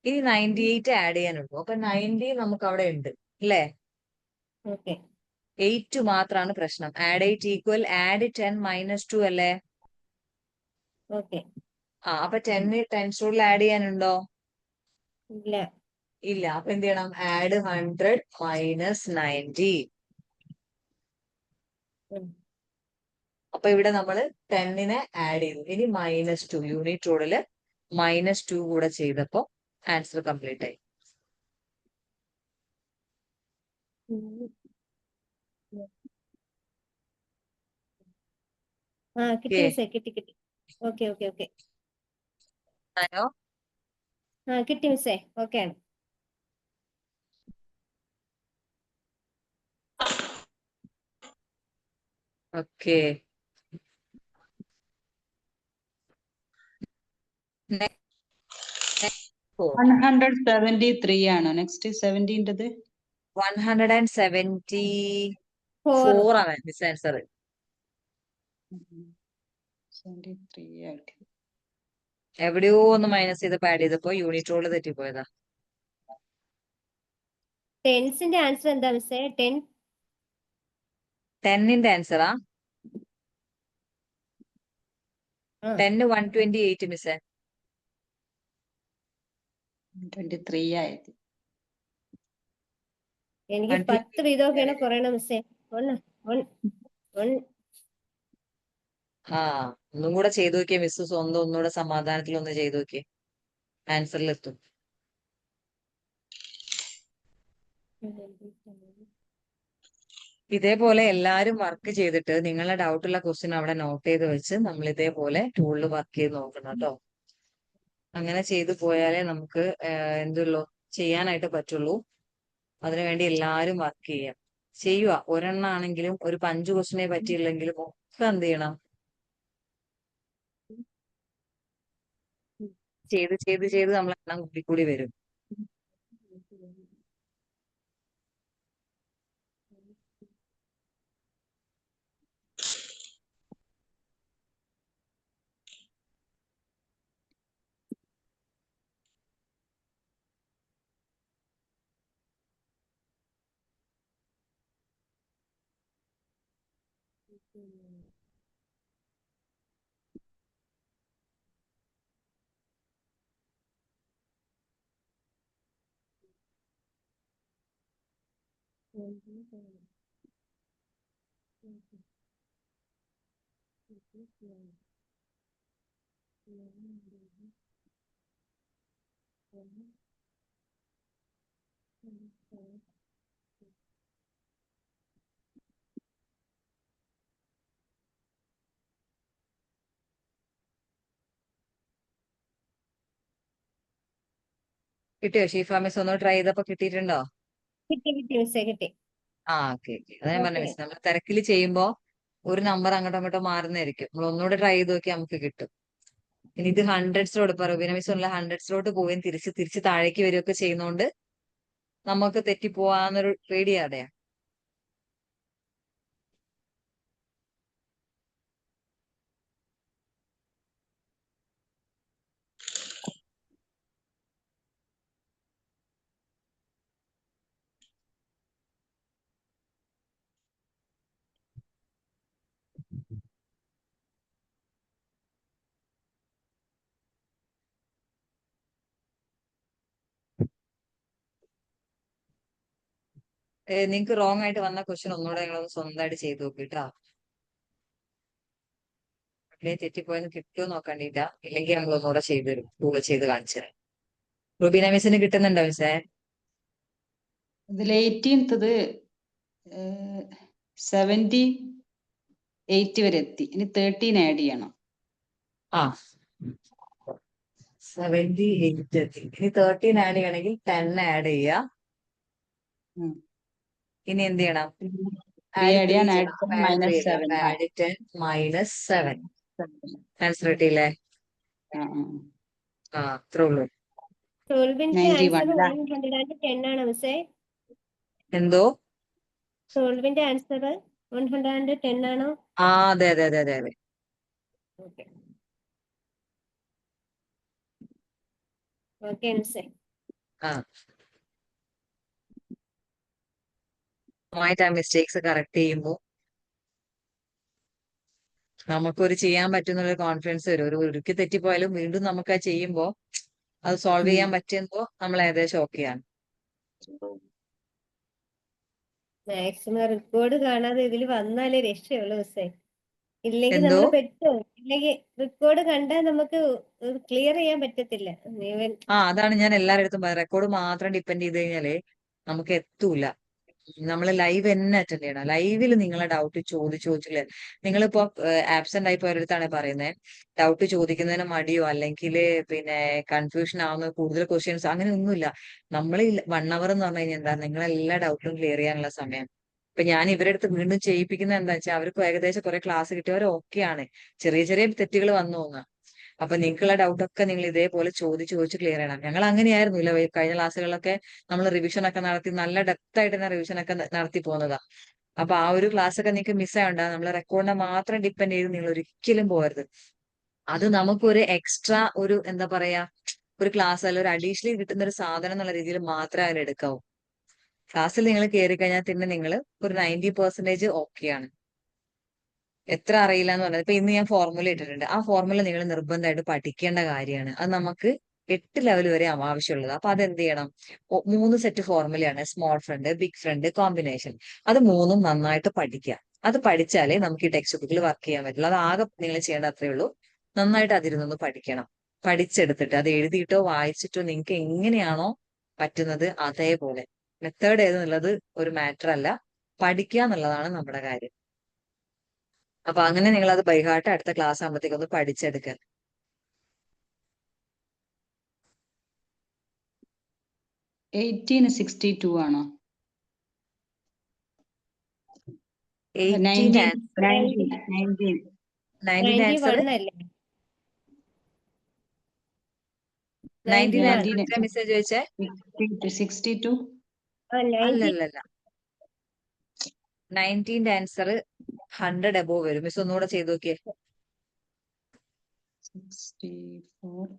Speaker 1: ഇനി 98 ആഡ് ചെയ്യാനുള്ളൂ. അപ്പൊ 90 നമുക്ക് അവിടെ ഉണ്ട് അല്ലേ?
Speaker 5: ഓക്കെ.
Speaker 1: 8 മാത്രമാണ് പ്രശ്നം. ആഡ് 8 ഈക്വൽ ആഡ് 10 -2 അല്ലേ?
Speaker 5: ഓക്കെ.
Speaker 1: അപ്പൊ 10 ടെൻസ് റൂളിൽ ആഡ് ചെയ്യാനുണ്ടോ?
Speaker 5: ഇല്ല.
Speaker 1: ഇല്ല. അപ്പൊ എന്ത് ചെയ്യണം? ആഡ് 100 -90. അപ്പൊ ഇവിടെ നമ്മൾ 10നെ ആഡ് ചെയ്തു. ഇനി -2 യൂണിറ്റ് റൂളില് -2 കൂടെ ചെയ്തപ്പോ ആൻസർ കംപ്ലീറ്റ് ആയി.
Speaker 5: കിട്ടി മിസ്സേ, കിട്ടി. Okay okay okay.
Speaker 1: ആണോ?
Speaker 5: കിട്ടി മിസ്സേ. ഓക്കെ ആണ്.
Speaker 1: ഓക്കെ.
Speaker 6: 173 ആണോ നെക്സ്റ്റ് 70ൻ്റെത്?
Speaker 1: 174 ആണ് മിസ് ആൻസർ.
Speaker 6: 73 ആയിട്ട്.
Speaker 1: എവിടെയോ ഒന്ന് മൈനസ് ചെയ്തപ്പോ ആഡ് ചെയ്തപ്പോ യൂണിറ്റ് റോള് തെറ്റിപ്പോയതാ.
Speaker 5: ടെൻസിന്റെ ആൻസർ എന്താ മിസ്സേ?
Speaker 1: 10ന്റെ ആൻസറാ?
Speaker 5: ആ.
Speaker 1: 10 128 മിസ്സേ.
Speaker 6: 23 ആയത്.
Speaker 5: എനിക്ക് 10
Speaker 1: 128
Speaker 5: വീതമൊക്കെയാണ് പറയണ മിസ്സേ.
Speaker 1: ഒന്നും കൂടെ ചെയ്തു നോക്കിയേ മിസ്, സ്വന്തം ഒന്നുകൂടെ സമാധാനത്തിൽ ഒന്ന് ചെയ്തു നോക്കിയേ, ആൻസറിലെത്തും. ഇതേപോലെ എല്ലാരും വർക്ക് ചെയ്തിട്ട് നിങ്ങളുടെ ഡൗട്ടുള്ള ക്വസ്റ്റ്യൻ അവിടെ നോട്ട് ചെയ്ത് വെച്ച് നമ്മൾ ഇതേപോലെ ടൂളിൽ വർക്ക് ചെയ്ത് നോക്കണം കേട്ടോ. അങ്ങനെ ചെയ്തു പോയാലേ നമുക്ക് എന്തുള്ളൂ ചെയ്യാനായിട്ട് പറ്റുള്ളൂ. അതിനുവേണ്ടി എല്ലാരും വർക്ക് ചെയ്യുക. ഒരെണ്ണാണെങ്കിലും ഒരു 5 ക്വസ്റ്റിനെ പറ്റിയില്ലെങ്കിലും ഒക്കെ എന്ത് ചെയ്യണം? ചെയ്ത് ചെയ്ത് ചെയ്ത് നമ്മൾ എണ്ണം കൂടി വരും. കിട്ടിയോ ഷീഫ മിസ്? ഒന്ന് ട്രൈ ചെയ്തപ്പോ കിട്ടിയിട്ടുണ്ടോ?
Speaker 5: കിട്ടി മിസ്സേ, കിട്ടി.
Speaker 1: ഓക്കെ. അതാ ഞാൻ പറഞ്ഞ
Speaker 5: ഓക്കെ.
Speaker 1: മിസ്, നമ്മൾ തിരക്കിൽ ചെയ്യുമ്പോ ഒരു നമ്പർ അങ്ങോട്ടോ അങ്ങോട്ടോ മാറുന്നതായിരിക്കും. നമ്മൾ ഒന്നുകൂടെ ട്രൈ ചെയ്ത് നോക്കിയാൽ നമുക്ക് കിട്ടും. ഇനി ഇത് ഹൺഡ്രഡ്സിലോട്ട് റുബീന മിസ് ഉള്ള ഹൺഡ്രഡ്സിലോട്ട് പോവുകയും തിരിച്ച് താഴേക്ക് വരികയൊക്കെ ചെയ്യുന്നോണ്ട് നമുക്ക് തെറ്റിപ്പോവാന്നൊരു പേടിയാതെയാ. നിങ്ങൾക്ക് റോങ് ആയിട്ട് വന്ന ക്വസ്റ്റ്യൻ ഒന്നുകൂടെ നിങ്ങളൊന്ന് സ്വന്തമായിട്ട് ചെയ്ത് നോക്കിട്ടാ. അല്ലേ തെറ്റിപ്പോയെന്ന് കിട്ടുമോ നോക്കണ്ടിട്ട, ഇല്ലെങ്കിൽ നമ്മൾ ഒന്നുകൂടെ ചെയ്ത് തരും, ഗൂഗിൾ ചെയ്ത് കാണിച്ചു തരാം. റുബീന മിസ്സിന് കിട്ടുന്നുണ്ടോ മിസ്സേ?
Speaker 6: ഇതിൽ 18th 78 വരെ എത്തി. ഇനി 13 ആഡ് ചെയ്യണം.
Speaker 1: ആ 78 എത്തി. ഇനി 13 ആഡ് ചെയ്യണമെങ്കിൽ 10 ആഡ് ചെയ്യുക.
Speaker 6: ഉം.
Speaker 1: ഇനി എന്ത് ചെയ്യണം?
Speaker 6: 3
Speaker 1: ആഡ്
Speaker 6: ആഡ്
Speaker 1: 3
Speaker 6: ചെയ്യാൻ
Speaker 1: ചെയ്യണം.
Speaker 6: ആഡ്
Speaker 1: അപ്പൊ ആഡ് 3
Speaker 6: മൈനസ്
Speaker 1: അല്ല,
Speaker 6: 7.
Speaker 1: അപ്പൊ ആഡ് 10 മൈനസ് 7. ആൻസർ കിട്ടിയില്ലേ? ആ അത്രേ ഉള്ളൂ.
Speaker 5: സോൾവിന്റെ
Speaker 6: 91
Speaker 5: ആൻസർ
Speaker 6: അല്ലേ?
Speaker 5: 110 ആണ് മിസ്സേ.
Speaker 1: എന്തോ?
Speaker 5: സോൾവിന്റെ ആൻസർ 110 ആണോ?
Speaker 1: ആ അതെ അതെ അതെ അതെ അതെ.
Speaker 5: ഓക്കെ ഓക്കെ മിസ്സേ.
Speaker 1: ആ ആയിട്ട് ആ മിസ്റ്റേക്സ് കറക്റ്റ് ചെയ്യുമ്പോൾ നമുക്കൊരു ചെയ്യാൻ പറ്റുന്ന കോൺഫിഡൻസ് വരും. ഒരിക്കൽ തെറ്റിപ്പോയാലും വീണ്ടും നമുക്ക് അത് ചെയ്യുമ്പോൾ അത് സോൾവ് ചെയ്യാൻ പറ്റുമ്പോൾ നമ്മൾ ഏകദേശം ഓക്കെയാണ്.
Speaker 5: മാക്സിമം റെക്കോർഡ് കാണാതെ ഇതിൽ വന്നാലേ രക്ഷയുള്ളൂ മിസ്സേ. ഇല്ലെങ്കിൽ
Speaker 1: എന്തോ?
Speaker 5: നമ്മൾ പെട്ടു. ഇല്ലെങ്കിൽ റെക്കോർഡ് കണ്ടാൽ നമുക്ക് ക്ലിയർ ചെയ്യാൻ പറ്റത്തില്ല. ഈവൻ
Speaker 1: അതാണ് ഞാൻ എല്ലാവരുടെ അടുത്തും പറയുന്നത്. റെക്കോർഡ് മാത്രം ഡിപ്പെൻഡ് ചെയ്ത് കഴിഞ്ഞാല് നമുക്ക് എത്തൂല. നമ്മൾ ലൈവ് തന്നെ അറ്റൻഡ് ചെയ്യണം. ലൈവിൽ നിങ്ങളെ ഡൗട്ട് ചോദിച്ചില്ലേ, നിങ്ങളിപ്പോ ആബ്സെന്റ് ആയി പോയടുത്താണ് പറയുന്നത്. ഡൗട്ട് ചോദിക്കുന്നതിന് മടിയോ അല്ലെങ്കിൽ പിന്നെ കൺഫ്യൂഷൻ ആവുന്ന കൂടുതൽ ക്വസ്റ്റ്യൻസ് അങ്ങനെ ഒന്നുമില്ല. നമ്മൾ 1 അവർ എന്ന് പറഞ്ഞു കഴിഞ്ഞാൽ എന്താ, നിങ്ങളെല്ലാ ഡൗട്ടും ക്ലിയർ ചെയ്യാനുള്ള സമയം. ഇപ്പൊ ഞാൻ ഇവരുടെ അടുത്ത് വീണ്ടും ചെയ്യിപ്പിക്കുന്നത് എന്താ വെച്ചാൽ അവർക്ക് ഏകദേശം കുറെ ക്ലാസ് കിട്ടിയവർ ഓക്കെയാണ്. ചെറിയ ചെറിയ തെറ്റുകൾ വന്നു പോകുക. അപ്പൊ നിങ്ങൾക്കുള്ള ഡൗട്ടൊക്കെ നിങ്ങൾ ഇതേപോലെ ചോദിച്ച് ക്ലിയർ ചെയ്യണം. ഞങ്ങൾ അങ്ങനെയായിരുന്നു ഇല്ല കഴിഞ്ഞ ക്ലാസ്സുകളിലൊക്കെ നമ്മൾ റിവിഷൻ ഒക്കെ നടത്തി നല്ല ഡെപ്ത് ആയിട്ട് തന്നെ റിവിഷൻ ഒക്കെ നടത്തി പോകുന്നതാ. അപ്പൊ ആ ഒരു ക്ലാസ് ഒക്കെ നിങ്ങൾക്ക് മിസ്സായോണ്ടാ. നമ്മൾ റെക്കോർഡിനെ മാത്രം ഡിപ്പെൻഡ് ചെയ്ത് നിങ്ങൾ ഒരിക്കലും പോകരുത്. അത് നമുക്കൊരു എക്സ്ട്രാ ഒരു എന്താ പറയാ ഒരു ക്ലാസ് അല്ല ഒരു അഡീഷണലി കിട്ടുന്ന ഒരു സാധനം എന്നുള്ള രീതിയിൽ മാത്രമേ അതിൽ എടുക്കാവൂ. ക്ലാസ്സിൽ നിങ്ങൾ കയറി കഴിഞ്ഞാൽ പിന്നെ നിങ്ങൾ ഒരു 90% ഓക്കെയാണ്. എത്ര അറിയില്ല എന്ന് പറഞ്ഞത് ഇപ്പൊ ഇന്ന് ഞാൻ ഫോർമുല ഇട്ടിട്ടുണ്ട്. ആ ഫോർമുല നിങ്ങൾ നിർബന്ധമായിട്ട് പഠിക്കേണ്ട കാര്യമാണ്. അത് നമുക്ക് 8 ലെവൽ വരെ ആവശ്യമുള്ളത്. അപ്പൊ അതെന്ത് ചെയ്യണം? 3 സെറ്റ് ഫോർമുലയാണ്. Small friend, big friend, combination. അത് 3ഉം നന്നായിട്ട് പഠിക്കുക. അത് പഠിച്ചാലേ നമുക്ക് ഈ ടെക്സ്റ്റ് ബുക്കിൽ വർക്ക് ചെയ്യാൻ പറ്റുള്ളൂ. അത് ആകെ നിങ്ങൾ ചെയ്യേണ്ട അത്രേ ഉള്ളൂ. നന്നായിട്ട് അതിരുന്നൊന്ന് പഠിക്കണം. പഠിച്ചെടുത്തിട്ട് അത് എഴുതിയിട്ടോ വായിച്ചിട്ടോ നിങ്ങൾക്ക് എങ്ങനെയാണോ പറ്റുന്നത് അതേപോലെ. മെത്തേഡ് ഏതെന്നുള്ളത് ഒരു മാറ്റർ അല്ല, പഠിക്കുക എന്നുള്ളതാണ് നമ്മുടെ കാര്യം. അപ്പൊ അങ്ങനെ നിങ്ങൾ അത് ബൈഹാർട്ട് അടുത്ത ക്ലാസ് ആകുമ്പോഴത്തേക്ക് ഒന്ന് പഠിച്ചെടുക്കുക.
Speaker 6: എയ്റ്റീന് 62 ആണോ?
Speaker 1: 18 ആൻസർ 19 ആൻസർ
Speaker 5: 91 അല്ലേ?
Speaker 1: 19 ആൻസർ
Speaker 5: 91.
Speaker 1: എത്ര മെസ്സേജ് ചോദിച്ചേ?
Speaker 6: 62.
Speaker 1: അല്ലല്ലല്ല 19 ആൻസർ 100 എബോവ് വരും. മിസ് ഒന്നുകൂടെ ചെയ്ത് നോക്കിയേ.
Speaker 6: 64.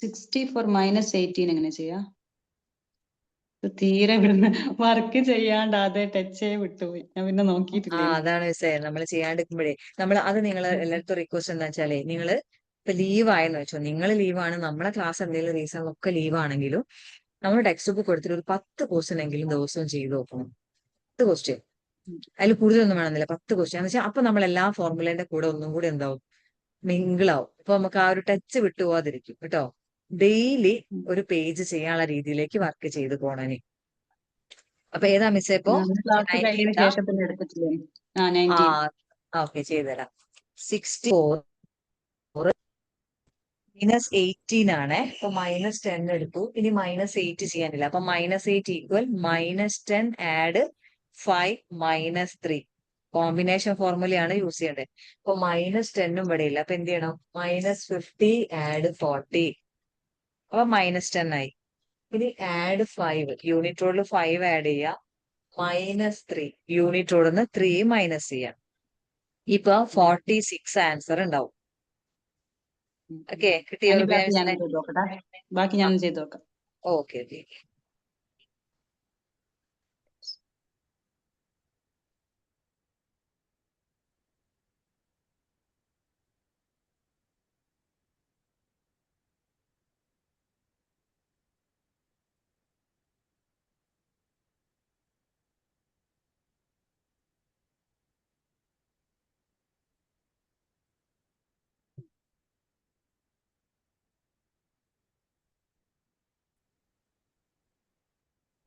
Speaker 6: -64 -18 എങ്ങനെ ചെയ്യാ? തീരെ ഇവിടുന്ന് വർക്ക് ചെയ്യാണ്ട് അതേ ടച്ചേ വിട്ടുപോയി. ഞാൻ പിന്നെ നോക്കിയിട്ടില്ല.
Speaker 1: അതാണ് മിസ്സേ നമ്മൾ ചെയ്യാണ്ടിരിക്കുമ്പോഴേ അത് നിങ്ങൾ എല്ലായിടത്തും റിക്വസ്റ്റ് എന്താ വെച്ചാലേ നിങ്ങൾ ഇപ്പൊ ലീവ് ആയെന്ന് വെച്ചോ, നിങ്ങൾ ലീവാണ്, നമ്മളെ ക്ലാസ് എന്തെങ്കിലും റീസണിലൊക്കെ ലീവ് ആണെങ്കിലും നമ്മൾ ടെക്സ്റ്റ് ബുക്ക് കൊടുത്തിട്ട് ഒരു 10 ക്വസ്റ്റ്യൻ എങ്കിലും ദിവസവും ചെയ്ത് നോക്കണം. 10 ക്വസ്റ്റ്യൻ, അതിൽ കൂടുതലൊന്നും വേണമെന്നില്ല. 10 ക്വസ്റ്റ്യൻ എന്ന് വെച്ചാൽ അപ്പൊ നമ്മൾ എല്ലാ ഫോർമുലേന്റെ കൂടെ ഒന്നും കൂടി എന്താവും, മിങ്കിളാവും. അപ്പൊ നമുക്ക് ആ ഒരു ടച്ച് വിട്ടുപോകാതിരിക്കും കേട്ടോ. ഡെയിലി ഒരു പേജ് ചെയ്യാനുള്ള രീതിയിലേക്ക് വർക്ക് ചെയ്ത് പോണേ. അപ്പൊ ഏതാ മിസ്സേ ഇപ്പോ?
Speaker 6: ക്ലാസ് കഴിഞ്ഞതിന് ശേഷം പിന്നെ എടുത്തിട്ടില്ലേ? 19.
Speaker 1: ഓക്കെ ചെയ്തുതരാം. 64 -18 ആണ്. അപ്പൊ -10 എടുത്തു. ഇനി -8 ചെയ്യാനില്ല. അപ്പൊ -8 ഈക്വൽ -10 ആഡ് 5 -3. കോമ്പിനേഷൻ ഫോർമുലയാണ് യൂസ് ചെയ്യേണ്ടത്. അപ്പൊ -10ഉം ഇവിടെ ഇല്ല. അപ്പൊ എന്ത് ചെയ്യണം? -50 ആഡ് 40. അപ്പൊ -10 ആയി. ഇനി ആഡ് 5, യൂണിറ്റ് റോഡിൽ 5 ആഡ് ചെയ്യുക. -3, യൂണിറ്റ് റോഡിൽ നിന്ന് 3 മൈനസ് ചെയ്യാം. ഇപ്പൊ 46 ആൻസർ ഉണ്ടാവും. ഓക്കെ കിട്ടിയോ?
Speaker 6: ബാക്കി ഞാൻ ചെയ്ത് നോക്കട്ടെ. ബാക്കി ഞാൻ ചെയ്ത് നോക്കാം.
Speaker 1: Okay okay.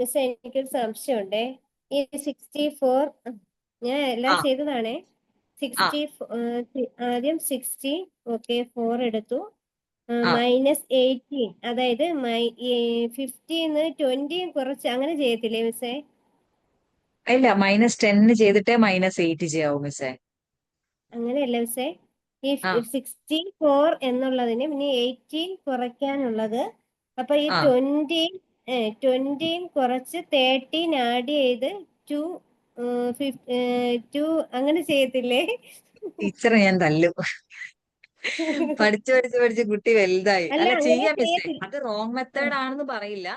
Speaker 5: മിസ് എനിക്കൊരു സംശയമുണ്ടേ. ഈ 64 ഞാൻ എല്ലാം
Speaker 1: ആ
Speaker 5: ചെയ്തതാണേ.
Speaker 1: ആ
Speaker 5: 60 ആദ്യം 60 ഓക്കെ 4 എടുത്തു.
Speaker 1: ആ
Speaker 5: -18 അതായത് 50ന്ന് 20 കുറച്ച് അങ്ങനെ ചെയ്യത്തില്ലേ മിസ്സേ?
Speaker 1: ഇല്ല, -10 ചെയ്തിട്ടേ -8 ചെയ്യാവൂ മിസ്സേ.
Speaker 5: അങ്ങനെയല്ല മിസ്സേ. ഈ
Speaker 1: ആ
Speaker 5: 64 എന്നുള്ളതിന് പിന്നെ 18 കുറയ്ക്കാനുള്ളത്. അപ്പൊ ഈ
Speaker 1: ആ
Speaker 5: 20 കുറച്ച് 13 ആഡ് ചെയ്ത് 2 2 അങ്ങനെ ചെയ്യത്തില്ലേ?
Speaker 1: ടീച്ചറെ ഞാൻ തല്ലും. പഠിച്ച് കുട്ടി വലുതായി.
Speaker 5: അല്ല
Speaker 1: അല്ല,
Speaker 5: അങ്ങനെ
Speaker 1: ചെയ്യാം മിസ്സേ.
Speaker 5: ചെയ്യത്തില്ല.
Speaker 1: അത് റോങ് മെത്തേഡ് ആണെന്ന് പറയില്ല.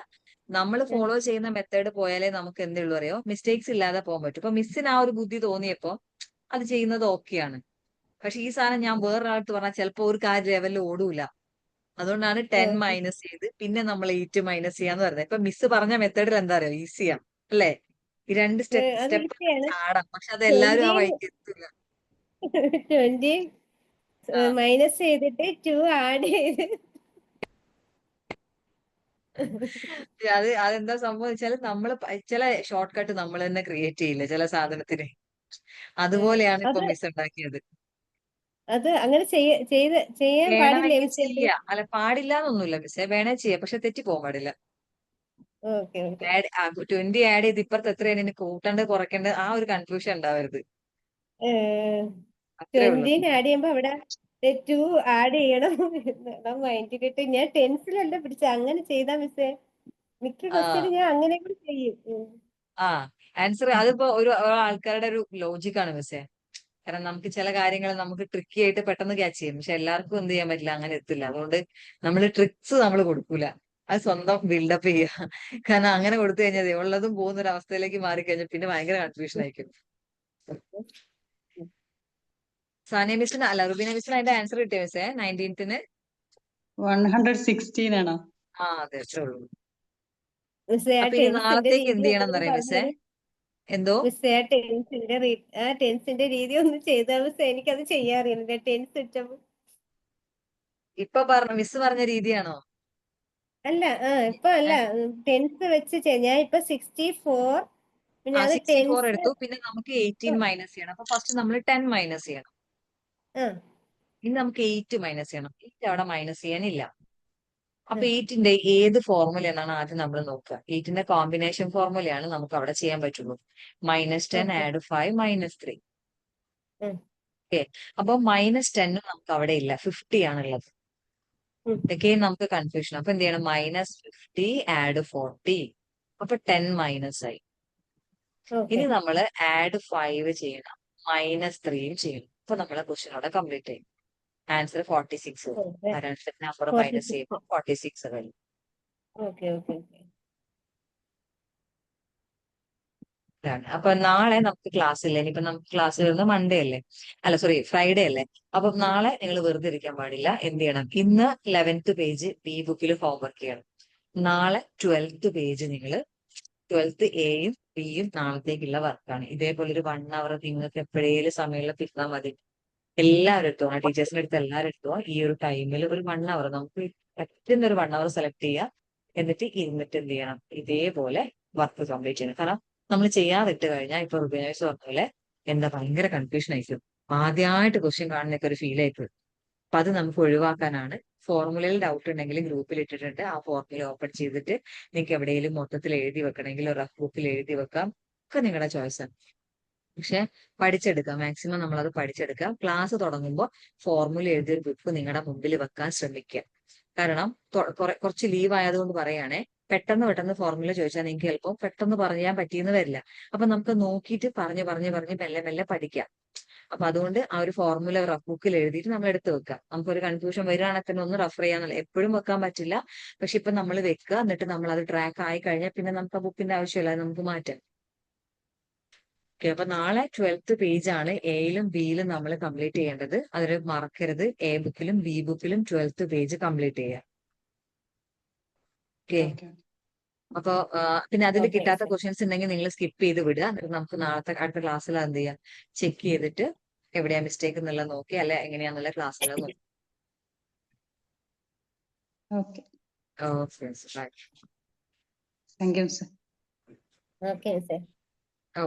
Speaker 1: നമ്മൾ
Speaker 5: ഉം.
Speaker 1: ഫോളോ ചെയ്യുന്ന മെത്തേഡ് പോയാലേ നമുക്ക് എന്തുള്ളൂ അറിയോ, മിസ്റ്റേക്സ് ഇല്ലാതെ പോകാൻ പറ്റും. ഇപ്പൊ മിസ്സിന് ആ ഒരു ബുദ്ധി തോന്നിയപ്പോ അത് ചെയ്യുന്നത് ഓക്കെയാണ്. പക്ഷെ ഈ സാധനം ഞാൻ വേറൊരാൾക്ക് പറഞ്ഞാൽ ചിലപ്പോ ഒരു കാര്യം ലെവലിൽ ഓടൂല. അതുകൊണ്ടാണ് 10
Speaker 5: ഓക്കെ.
Speaker 1: മൈനസ് ചെയ്ത് പിന്നെ നമ്മൾ 8 മൈനസ് ചെയ്യാന്ന് പറയുന്നത്. ഇപ്പൊ മിസ് പറഞ്ഞ മെത്തേഡിൽ എന്താ അറിയോ, ഈസിയാ അല്ലേ? ഈ 2
Speaker 5: അത്
Speaker 1: സ്റ്റെപ്പ്
Speaker 5: ഈസിയാണ്.
Speaker 1: ചാടാം, പക്ഷെ അത് എല്ലാവരും ആ
Speaker 5: 20
Speaker 1: വഴിക്ക് എത്തില്ല.
Speaker 5: 20
Speaker 1: ആ
Speaker 5: മൈനസ് ചെയ്തിട്ട് 2 ആഡ് ചെയ്ത്
Speaker 1: അതെന്താ സംഭവം വെച്ചാല് നമ്മള് ചില ഷോർട്ട് കട്ട് നമ്മൾ തന്നെ ക്രിയേറ്റ് ചെയ്യില്ല ചില സാധനത്തിന്. അതുപോലെയാണ് ഇപ്പൊ
Speaker 5: അത്
Speaker 1: മിസ് ഉണ്ടാക്കിയത്.
Speaker 5: അത് അങ്ങനെ ചെയ്യാൻ പാടില്ലേ
Speaker 1: വേണമെങ്കിൽ
Speaker 5: മിസ്?
Speaker 1: ചെയ്യാം, അല്ല പാടില്ല എന്നൊന്നുമില്ല മിസ്സേ, വേണേ ചെയ്യാം, പക്ഷെ തെറ്റി പോകാൻ പാടില്ല.
Speaker 5: Okay okay.
Speaker 1: 20 ആഡ് ചെയ്ത് ഇപ്പുറത്ത് എത്രയാണ് ഇനി കൂട്ടേണ്ടത് കുറയ്ക്കേണ്ടത്, ആ ഒരു കൺഫ്യൂഷൻ ഉണ്ടാവരുത്. അത്രേ ഉള്ളൂ.
Speaker 5: 20 ആഡ് ചെയ്യുമ്പോ അവിടെ 2 ആഡ് ചെയ്യണം എന്നാണ് മൈൻഡിലിട്ട്. ഞാൻ ടെൻസിലല്ല പിടിച്ച അങ്ങനെ ചെയ്താ മിസ്സേ. മിക്ക
Speaker 1: ആ
Speaker 5: ക്വസ്റ്റ്യനും ഞാൻ അങ്ങനെ കൂടി ചെയ്യും.
Speaker 1: ആ ആൻസർ അതിപ്പോ ആൾക്കാരുടെ ഒരു ലോജിക്കാണ് മിസ്സേ. കാരണം നമുക്ക് ചില കാര്യങ്ങൾ നമുക്ക് ട്രിക്കി ആയിട്ട് പെട്ടെന്ന് ക്യാച്ച് ചെയ്യും, പക്ഷെ എല്ലാവർക്കും എന്ത് ചെയ്യാൻ പറ്റില്ല, അങ്ങനെ എത്തില്ല. അതുകൊണ്ട് നമ്മൾ ട്രിക്സ് നമ്മൾ കൊടുക്കൂല, അത് സ്വന്തം ബിൽഡപ്പ് ചെയ്യുക. കാരണം അങ്ങനെ കൊടുത്തു കഴിഞ്ഞാൽ ഉള്ളതും പോകുന്ന ഒരു അവസ്ഥയിലേക്ക് മാറിക്കഴിഞ്ഞാൽ പിന്നെ ഭയങ്കര കൺഫ്യൂഷൻ ആയിരിക്കും. സാനിയ മിസ്സിന് അല്ല, റുബീന മിസ്സിന് അതിന്റെ ആൻസർ കിട്ടിയ മിസ്സേ 19th
Speaker 6: 116 ആണോ?
Speaker 1: ആ അതെ, അത്രേ ഉള്ളൂ.
Speaker 5: മിസ്സേ ആ
Speaker 1: അപ്പൊ ഇനി
Speaker 5: ടെൻസിന്റെ
Speaker 1: നാളത്തേക്ക്
Speaker 5: രീതി
Speaker 1: എന്ത് ചെയ്യണം
Speaker 5: ഒന്നുകൂടി
Speaker 1: എന്നറിയാം മിസ്സേ?
Speaker 5: പറഞ്ഞത്.
Speaker 1: എന്തോ
Speaker 5: മിസ്സേ ആ ടെൻസിന്റെ രീതി ഒന്ന് ചെയ്താൽ മിസ്സേ. എനിക്കത് ചെയ്യാൻ അറിയില്ല ടെൻസ് വെച്ചപ്പോ.
Speaker 1: ഇപ്പൊ മിസ് പറഞ്ഞ രീതിയാണോ?
Speaker 5: അല്ല ഇപ്പൊ അല്ല ടെൻസ് വെച്ച് ഞാൻ ഇപ്പൊ 64 പിന്നെ
Speaker 1: ആ
Speaker 5: അത്
Speaker 1: 64
Speaker 5: ടെൻസ്.
Speaker 1: എടുത്തു, പിന്നെ നമുക്ക് 18 മൈനസ് ചെയ്യണം. അപ്പൊ ഫസ്റ്റ് നമ്മൾ 10 മൈനസ് ചെയ്യണം. ഇനി നമുക്ക് 8 മൈനസ് ചെയ്യണം. 8 അവിടെ മൈനസ് ചെയ്യാനില്ല. അപ്പൊ 8ന്റെ ഏത് ഫോർമുല എന്നാണ് ആദ്യം നമ്മൾ നോക്കുക. 8ന്റെ കോമ്പിനേഷൻ ഫോർമുലയാണ് നമുക്ക് അവിടെ ചെയ്യാൻ പറ്റുള്ളൂ. -10 ആഡ് 5 -3. ഓക്കെ, അപ്പൊ -10 നമുക്ക് അവിടെ ഇല്ല, 50 ആണുള്ളത്. ഇതൊക്കെ നമുക്ക് കൺഫ്യൂഷൻ. അപ്പൊ എന്ത് ചെയ്യണം, -50 ആഡ് 40. അപ്പൊ 10 മൈനസ് ആയി. ഇനി നമ്മൾ ആഡ് 5 ചെയ്യണം, -3 ചെയ്യണം. അപ്പൊ നമ്മളെ ക്വസ്റ്റ്യൻ അവിടെ കംപ്ലീറ്റ് ആയി. ആൻസർ 46 വരും. കാരണം നമ്പർ മൈനസ് ചെയ്യുമ്പോൾ 46 വരും.
Speaker 5: Okay okay okay.
Speaker 1: അപ്പൊ നാളെ നമുക്ക് ക്ലാസ് ഇല്ല. ഇനിയിപ്പോ നമുക്ക് ക്ലാസ് വരുന്നത് മൺഡേ അല്ലേ, അല്ല സോറി ഫ്രൈഡേ അല്ലേ. അപ്പൊ നാളെ നിങ്ങൾ വെറുതെ ഇരിക്കാൻ പാടില്ല. എന്ത് ചെയ്യണം, ഇന്ന് 11th പേജ് ബി ബുക്കിൽ ഹോംവർക്ക് ചെയ്യണം. നാളെ 12th പേജ് നിങ്ങൾ 12th എയും ബിയും നാളത്തേക്കുള്ള വർക്കാണ്. ഇതേപോലെ ഒരു 1 hour നിങ്ങൾക്ക് എപ്പോഴേലും സമയമുള്ള ഇരുന്നാൽ മതി. എല്ലാവരും എടുത്തോണം, ടീച്ചേഴ്സിന്റെ അടുത്ത് എല്ലാവരും എടുത്തോ. ഈ ഒരു ടൈമിൽ ഒരു 1 hour നമുക്ക് പറ്റുന്ന ഒരു 1 hour സെലക്ട് ചെയ്യുക. എന്നിട്ട് ഇരുന്നിട്ട് എന്ത് ചെയ്യണം, ഇതേപോലെ വർക്ക് കംപ്ലീറ്റ് ചെയ്യണം. കാരണം നമ്മൾ ചെയ്യാതിട്ട് കഴിഞ്ഞാൽ ഇപ്പൊ റുബിനേഴ്സ് പറഞ്ഞ പോലെ എന്താ ഭയങ്കര കൺഫ്യൂഷൻ ആയിരിക്കും. ആദ്യമായിട്ട് ക്വസ്റ്റ്യൻ കാണുന്നൊക്കെ ഒരു ഫീൽ ആയിപ്പോയി. അപ്പൊ അത് നമുക്ക് ഒഴിവാക്കാനാണ്. ഫോർമുലയിൽ ഡൗട്ട് ഉണ്ടെങ്കിൽ ഗ്രൂപ്പിൽ ഇട്ടിട്ടുണ്ട്. ആ ഫോർമുല ഓപ്പൺ ചെയ്തിട്ട് നിങ്ങൾക്ക് എവിടെയെങ്കിലും മൊത്തത്തിൽ എഴുതി വെക്കണമെങ്കിൽ റഫ് ബുക്കിൽ എഴുതി വെക്കാം, ഒക്കെ നിങ്ങളുടെ ചോയ്സാണ്. പക്ഷെ പഠിച്ചെടുക്കാം, മാക്സിമം നമ്മളത് പഠിച്ചെടുക്കാം. ക്ലാസ് തുടങ്ങുമ്പോൾ ഫോർമുല എഴുതിയൊരു ബുക്ക് നിങ്ങളുടെ മുമ്പിൽ വെക്കാൻ ശ്രമിക്കുക. കാരണം കുറച്ച് ലീവ് ആയതുകൊണ്ട് പറയുകയാണെ, പെട്ടെന്ന് ഫോർമുല ചോദിച്ചാൽ നിങ്ങൾക്ക് ചിലപ്പോൾ പെട്ടെന്ന് പറയാൻ പറ്റിയെന്ന് വരില്ല. അപ്പൊ നമുക്ക് നോക്കിയിട്ട് പറഞ്ഞ് മെല്ലെ പഠിക്കാം. അപ്പൊ അതുകൊണ്ട് ആ ഒരു ഫോർമുല റഫ് ബുക്കിൽ എഴുതിയിട്ട് നമ്മൾ എടുത്ത് വെക്കാം. നമുക്കൊരു കൺഫ്യൂഷൻ വരികയാണെങ്കിൽ തന്നെ ഒന്ന് റെഫർ ചെയ്യാന്നുള്ള, എപ്പോഴും വെക്കാൻ പറ്റില്ല. പക്ഷെ ഇപ്പൊ നമ്മൾ വെക്കുക, എന്നിട്ട് നമ്മൾ അത് ട്രാക്ക് ആയി കഴിഞ്ഞാൽ പിന്നെ നമുക്ക് ആ ബുക്കിന്റെ ആവശ്യമില്ല, അത് നമുക്ക് മാറ്റാം. ഓക്കെ, അപ്പൊ നാളെ 12th പേജ് ആണ് എയിലും ബിയിലും നമ്മൾ കംപ്ലീറ്റ് ചെയ്യേണ്ടത്. അതിൽ മറക്കരുത്, എ ബുക്കിലും ബി ബുക്കിലും 12th പേജ് കംപ്ലീറ്റ് ചെയ്യാം. ഓക്കെ, അപ്പൊ പിന്നെ അതിൽ കിട്ടാത്ത ക്വസ്റ്റ്യൻസ് ഉണ്ടെങ്കിൽ നിങ്ങൾ സ്കിപ്പ് ചെയ്ത് വിടുക. എന്നിട്ട് നമുക്ക് അടുത്ത ക്ലാസ്സിൽ എന്ത് ചെയ്യാം, ചെക്ക് ചെയ്തിട്ട് എവിടെയാ മിസ്റ്റേക്ക് എന്നുള്ളത് നോക്കി, അല്ലെ എങ്ങനെയാന്നുള്ള ക്ലാസ്സിൽ നോക്കി.
Speaker 6: Okay,
Speaker 1: okay, bye.
Speaker 6: Thank you sir.
Speaker 5: Okay മിസ്സേ.
Speaker 1: ഓ